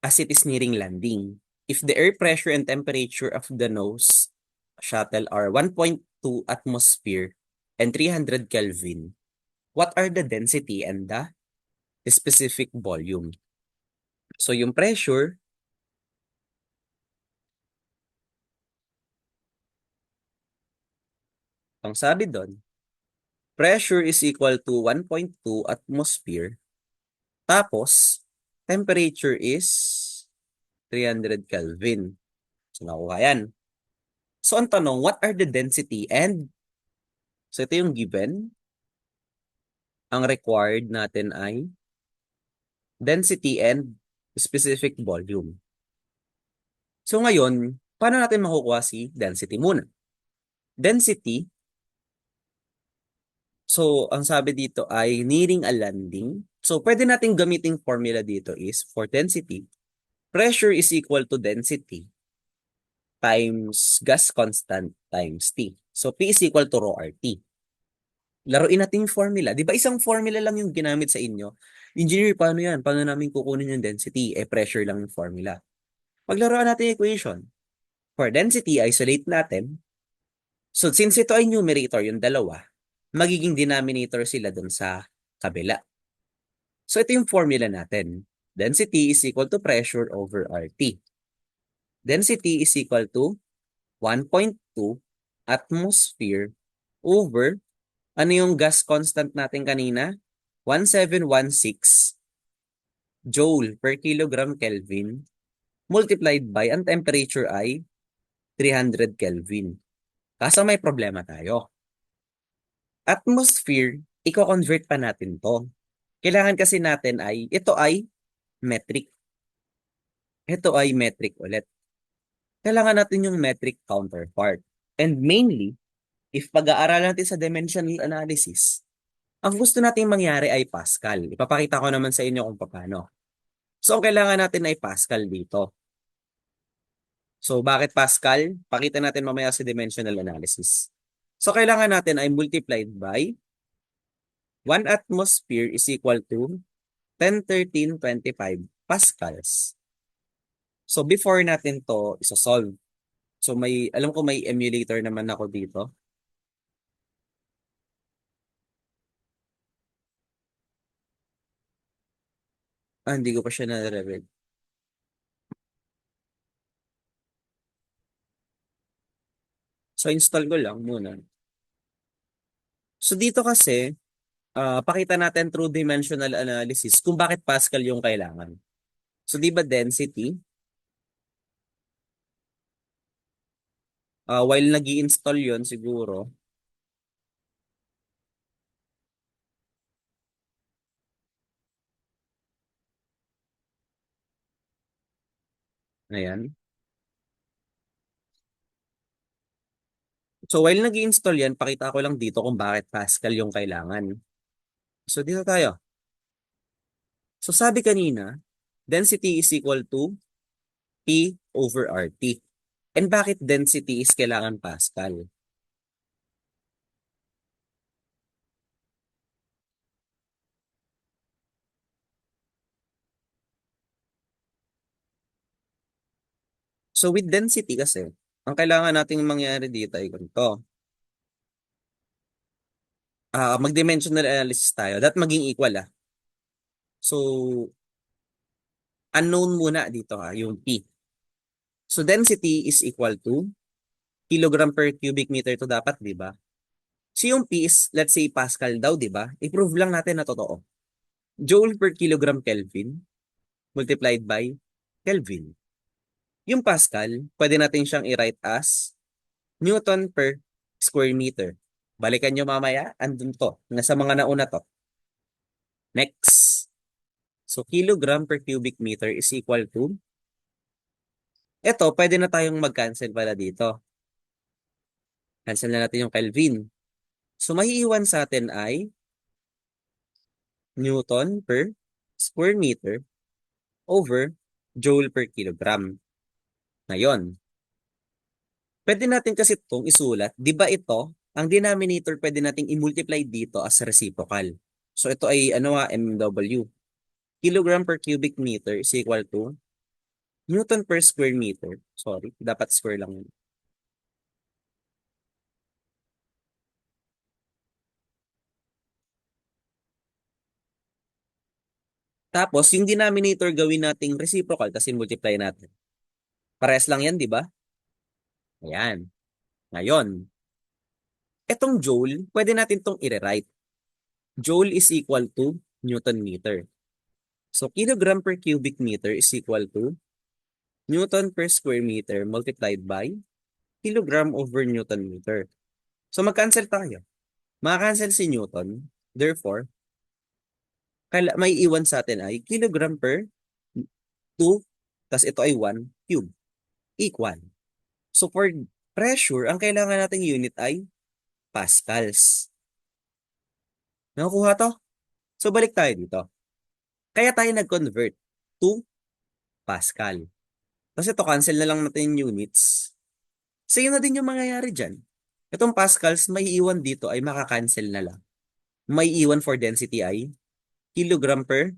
As it is nearing landing. If the air pressure and temperature of the nose shuttle are 1.2 atmosphere and 300 Kelvin, what are the density and the specific volume? So yung pressure, ang sabi doon, pressure is equal to 1.2 atmosphere. Tapos, temperature is 300 Kelvin. So nakuha yan. So ang tanong, what are the density and, so ito yung given, ang required natin ay density and specific volume. So ngayon, paano natin makukuha si density muna? Density, so ang sabi dito ay nearing a landing. So pwede natin gamiting formula dito is for density, pressure is equal to density times gas constant times T. So P is equal to rho RT. Laruin natin yung formula. Di ba isang formula lang yung ginamit sa inyo? Engineer, paano yan? Paano namin kukunin yung density? Pressure lang yung formula. Paglaruan natin yung equation. For density, isolate natin. So, since ito ay numerator, yung dalawa, magiging denominator sila dun sa kabila. So, ito yung formula natin. Density is equal to pressure over RT. Density is equal to 1.2 atmosphere over, ano yung gas constant natin kanina? 1716 joule per kilogram Kelvin multiplied by, ang temperature ay 300 Kelvin. Kaso may problema tayo. Atmosphere, i-convert pa natin to. Kailangan kasi natin ay, ito ay metric. Ito ay metric ulit. Kailangan natin yung metric counterpart. And mainly, if pag-aaralan natin sa dimensional analysis, ang gusto nating mangyari ay Pascal. Ipapakita ko naman sa inyo kung paano. So, ang kailangan natin ay Pascal dito. So, bakit Pascal? Pakita natin mamaya sa dimensional analysis. So, kailangan natin ay multiplied by 1 atmosphere is equal to 1013.25 pascals. So, before natin to isa-solve. So, alam ko may emulator naman ako dito. Hindi ko pa siya na-reveal. So, install ko lang muna. So, dito kasi, pakita natin through dimensional analysis kung bakit Pascal yung kailangan. So, di ba density? While nag install yon siguro, ayan. So, while nag install yan, pakita ko lang dito kung bakit Pascal yung kailangan. So, dito tayo. So sabi kanina, density is equal to P over RT. And bakit density is kailangan Pascal? So with density kasi, ang kailangan nating mangyari dito ay ganito. Mag-dimensional analysis tayo. That maging equal So, unknown muna dito yung P. So density is equal to kilogram per cubic meter to dapat, di ba? So yung P is, let's say, Pascal daw, di ba? I-prove lang natin na totoo. Joule per kilogram Kelvin multiplied by Kelvin. Yung Pascal, pwede natin siyang i-write as Newton per square meter. Balikan nyo mamaya, andun to. Nasa mga nauna to. Next. So, kilogram per cubic meter is equal to, eto, pwede na tayong mag-cancel pala dito. Cancel na natin yung Kelvin. So, maiiwan sa atin ay Newton per square meter over Joule per kilogram. Ngayon, pwede natin kasi itong isulat. Di ba ito, ang denominator pwede nating i-multiply dito as reciprocal. So, ito ay MW. Kilogram per cubic meter is equal to Newton per square meter. Sorry, dapat square lang yun. Tapos, yung denominator gawin nating reciprocal kasi multiply natin. Parehas lang yan, di ba? Ayan. Ngayon, etong joule, pwede natin tong i-rewrite. Joule is equal to Newton meter. So, kilogram per cubic meter is equal to Newton per square meter multiplied by kilogram over Newton meter. So, mag-cancel tayo. Maka-cancel si Newton. Therefore, may iwan sa atin ay kilogram per 2, tas ito ay 1 cube, equal. So for pressure, ang kailangan nating unit ay pascals. Nakukuha to? So balik tayo dito. Kaya tayo nag-convert to Pascal. Kasi ito, cancel na lang natin yung units. Same na din yung mangyayari dyan. Itong Pascals, may iwan dito ay makakancel na lang. May iwan for density ay kilogram per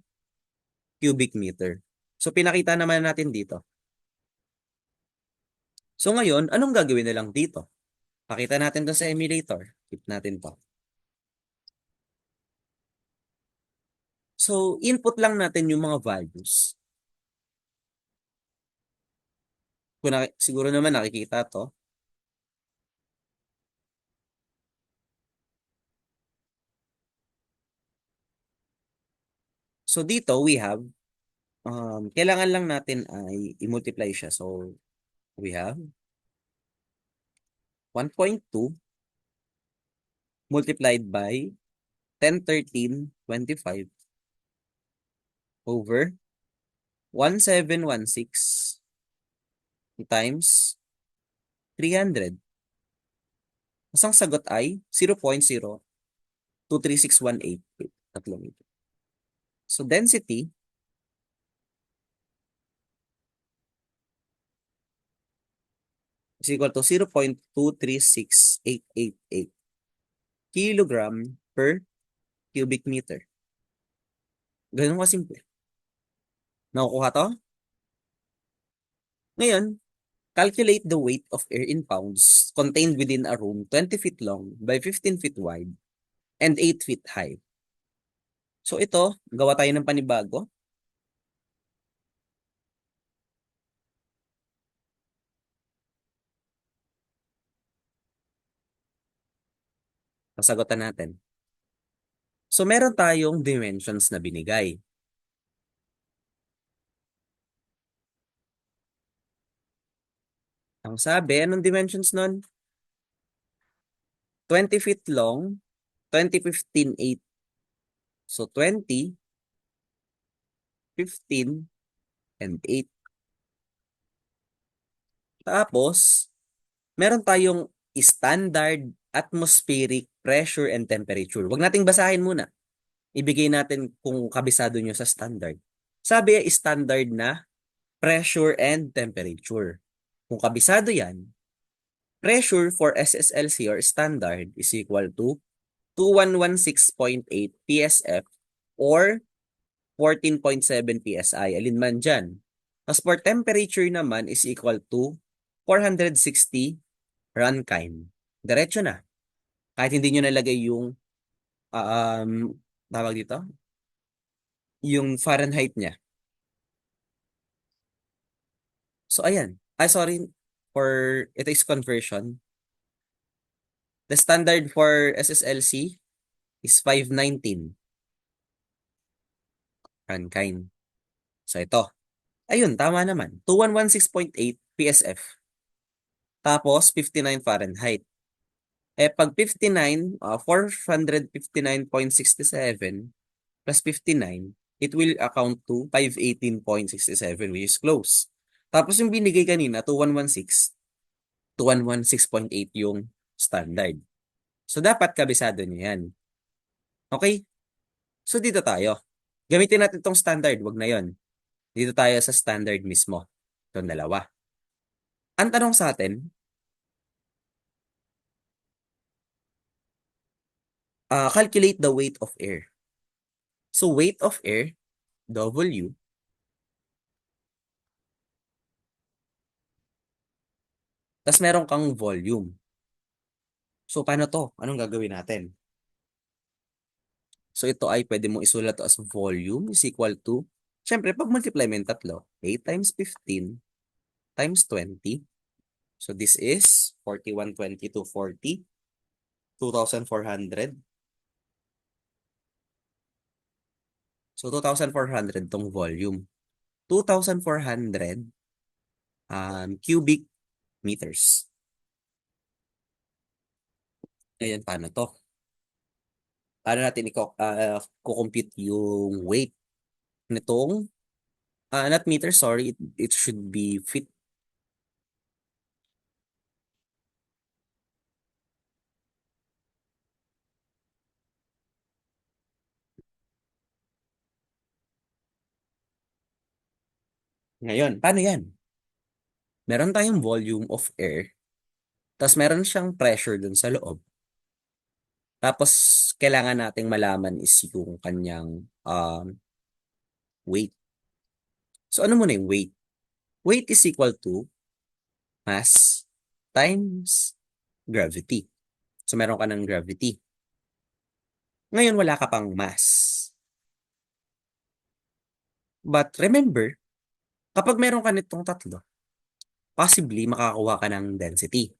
cubic meter. So pinakita naman natin dito. So ngayon, anong gagawin na lang dito? Pakita natin to sa emulator. Keep natin to. So, input lang natin yung mga values. Siguro naman nakikita to. So, dito we have, kailangan lang natin ay i-multiply siya. So, we have 1.2 multiplied by 1013.25 over 1716 times 300. Ang sagot ay 0.023618. Tatlong ito. So, density is equal to 0.236888 kilogram per cubic meter. Ganun kasimple. Nakukuha to? Ngayon, calculate the weight of air in pounds contained within a room 20 feet long by 15 feet wide and 8 feet high. So ito, gawa tayo ng panibago. Pasagutan natin. So meron tayong dimensions na binigay. Ang sabi, anong dimensions nun? 20 feet long, 20, 15, 8. So 20, 15, and 8. Tapos, meron tayong standard atmospheric pressure and temperature. Huwag nating basahin muna. ibigay natin kung kabisado nyo sa standard. Sabi ay standard na pressure and temperature. Kung kabisado yan, pressure for SSLC or standard is equal to 2116.8 PSF or 14.7 PSI. Alin man dyan. As for temperature naman is equal to 460 Rankine. Diretso na. Kahit hindi nyo nalagay yung um, tawag dito, yung Fahrenheit niya. So, ayan. Ay, sorry for ito is conversion. The standard for SSLC is 519 Rankine. So, ito. Ayun, tama naman. 2116.8 PSF. Tapos, 59 Fahrenheit. Eh, pag 59, 459.67 plus 59, it will account to 518.67, which is close. Tapos yung binigay kanina, 2116, 2116.8 yung standard. So, dapat kabisado niyo yan. Okay? So, dito tayo. Gamitin natin tong standard, wag na yon. Dito tayo sa standard mismo. Itong dalawa. Ang tanong sa atin, calculate the weight of air. So, weight of air, W, tas meron kang volume. So, paano to? Anong gagawin natin? So, ito ay pwede mo isulat to as volume is equal to, syempre, pag multiply mo yung tatlo, 8 times 15 times 20. So, this is 4120 to 40, 2,400. So, 2,400 tong volume. 2,400 cubic meters. Ayan, paano to? Paano natin i-compute yung weight nitong, not meter, sorry, it should be feet. Ngayon, paano yan? Meron tayong volume of air, tapos meron siyang pressure dun sa loob. Tapos, kailangan nating malaman is yung kanyang weight. So, ano muna yung weight? Weight is equal to mass times gravity. So, meron ka ng gravity. Ngayon, wala ka pang mass. But remember, kapag meron ka nitong tatlo, possibly makakuha ka ng density.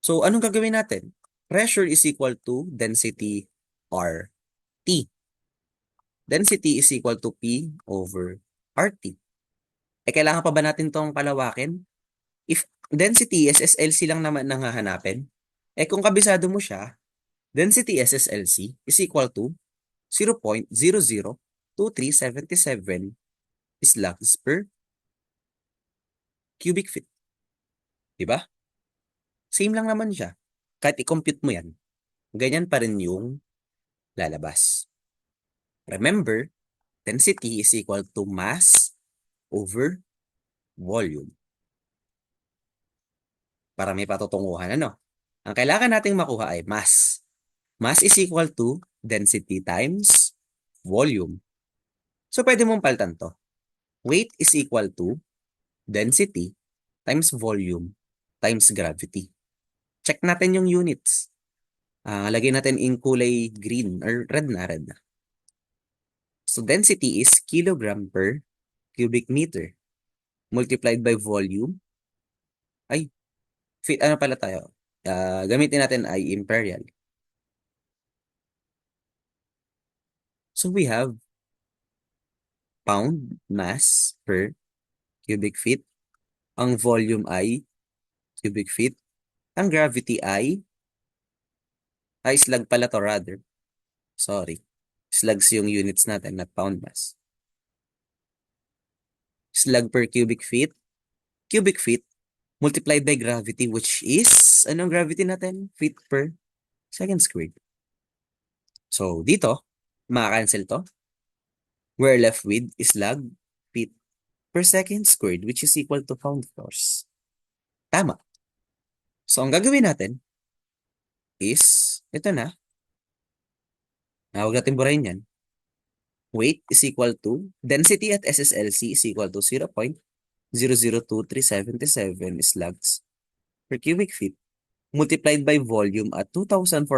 So, anong gagawin natin? Pressure is equal to density RT. Density is equal to P over RT. Eh, kailangan pa ba natin tong palawakin? If density SSLC lang naman ang hahanapin, eh kung kabisado mo siya, density SSLC is equal to 0.002377 slugs per cubic feet. Diba? Same lang naman siya. Kahit i-compute mo yan, ganyan pa rin yung lalabas. Remember, density is equal to mass over volume. Para may patutunguhan, ano? Ang kailangan nating makuha ay mass. Mass is equal to density times volume. So, pwede mong palitan to. Weight is equal to density times volume times gravity. Check natin yung units. Lagay natin in kulay green or red na. So, density is kilogram per cubic meter multiplied by volume. Ay, ano pala tayo? Gamitin natin ay imperial. So, we have pound mass per cubic feet. Ang volume ay cubic feet. Ang gravity ay slug pala to rather. Sorry. Slugs yung units natin, not pound mass. Slug per cubic feet. Cubic feet multiplied by gravity, which is, anong gravity natin? Feet per second squared. So, dito, Maka-cancel to. We're left with slug feet per second squared, which is equal to pound force. Tama. So, ang gagawin natin is, ito na. Huwag natin burahin yan. Weight is equal to, density at SSLC is equal to 0.002377 slugs per cubic feet multiplied by volume at 2,400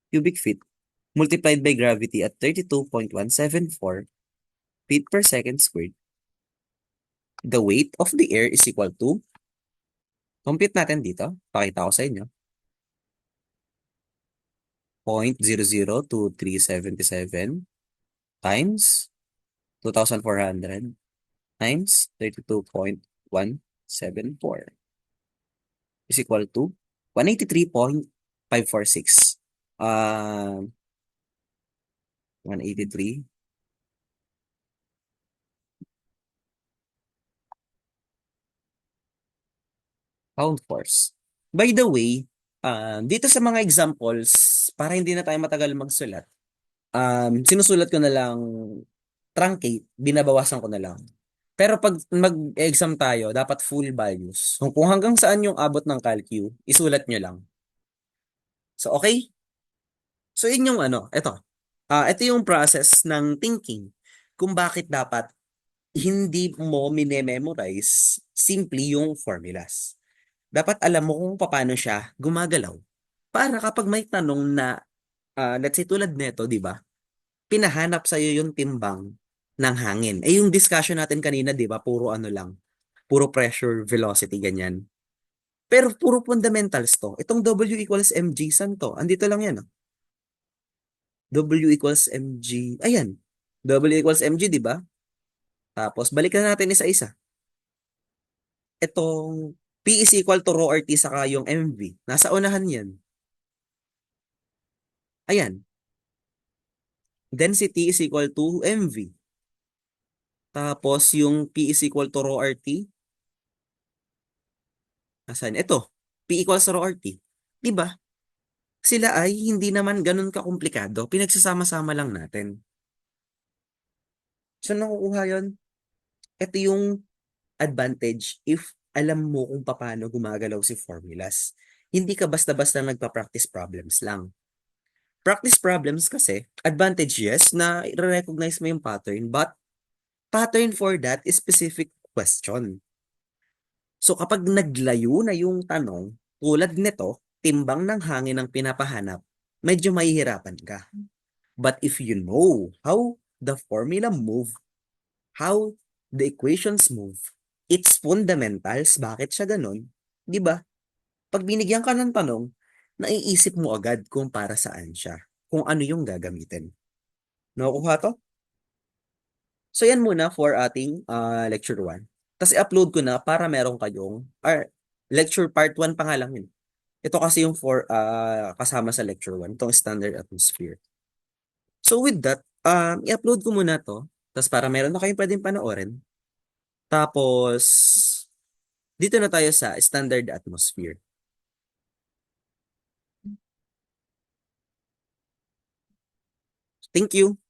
cubic feet multiplied by gravity at 32.174 feet per second squared. The weight of the air is equal to, compute natin dito, pakita ko sa inyo, 0.002377 times 2,400 times 32.174 is equal to 183.546. 183 pound force. By the way, dito sa mga examples, para hindi na tayo matagal magsulat, sinusulat ko na lang truncate, binabawasan ko na lang. Pero pag mag-exam tayo, dapat full values. Kung hanggang saan yung abot ng calcu, isulat nyo lang. So, okay? So, yun yung ano, ito. Ito yung process ng thinking. Kung bakit dapat hindi mo minememorize simply yung formulas. Dapat alam mo kung paano siya gumagalaw. Para kapag may tanong na, let's say tulad nito, di ba? Pinahanap sa'yo yung timbang ng hangin. Yung discussion natin kanina, di ba? Puro ano lang. Puro pressure, velocity, ganyan. Pero puro fundamentals to. Itong W equals mg, saan to? Andito lang yan. W equals mg. Ayan. W equals mg, di ba? Tapos, balikan natin isa-isa. Itong P is equal to rho RT saka yung mv. Nasa unahan yan. Ayan. Density is equal to mv. Tapos, yung P is equal to rho RT. Nasaan? Ito. P equals rho RT. Diba? Sila ay hindi naman ganun kakomplikado. Pinagsasama-sama lang natin. So, nakukuha yun? Ito yung advantage if alam mo kung paano gumagalaw si formulas. Hindi ka basta-basta nagpa-practice problems lang. Practice problems kasi, advantage yes, na i-recognize mo yung pattern, but pattern for that is specific question. So kapag naglayo na yung tanong, tulad nito, timbang ng hangin ang pinapahanap, medyo mahihirapan ka. But if you know how the formula move, how the equations move, its fundamentals, bakit siya ganun, di ba? Pag binigyan ka ng tanong, naiisip mo agad kung para saan siya, kung ano yung gagamitin. Nakukuha to? So yan muna for ating lecture 1. Tapos i-upload ko na para meron kayong, lecture part 1 pa nga lang yun. Ito kasi yung for, kasama sa lecture 1, itong standard atmosphere. So with that, i-upload ko muna to, tapos para meron na kayong pwedeng panoorin. Tapos, dito na tayo sa standard atmosphere. Thank you.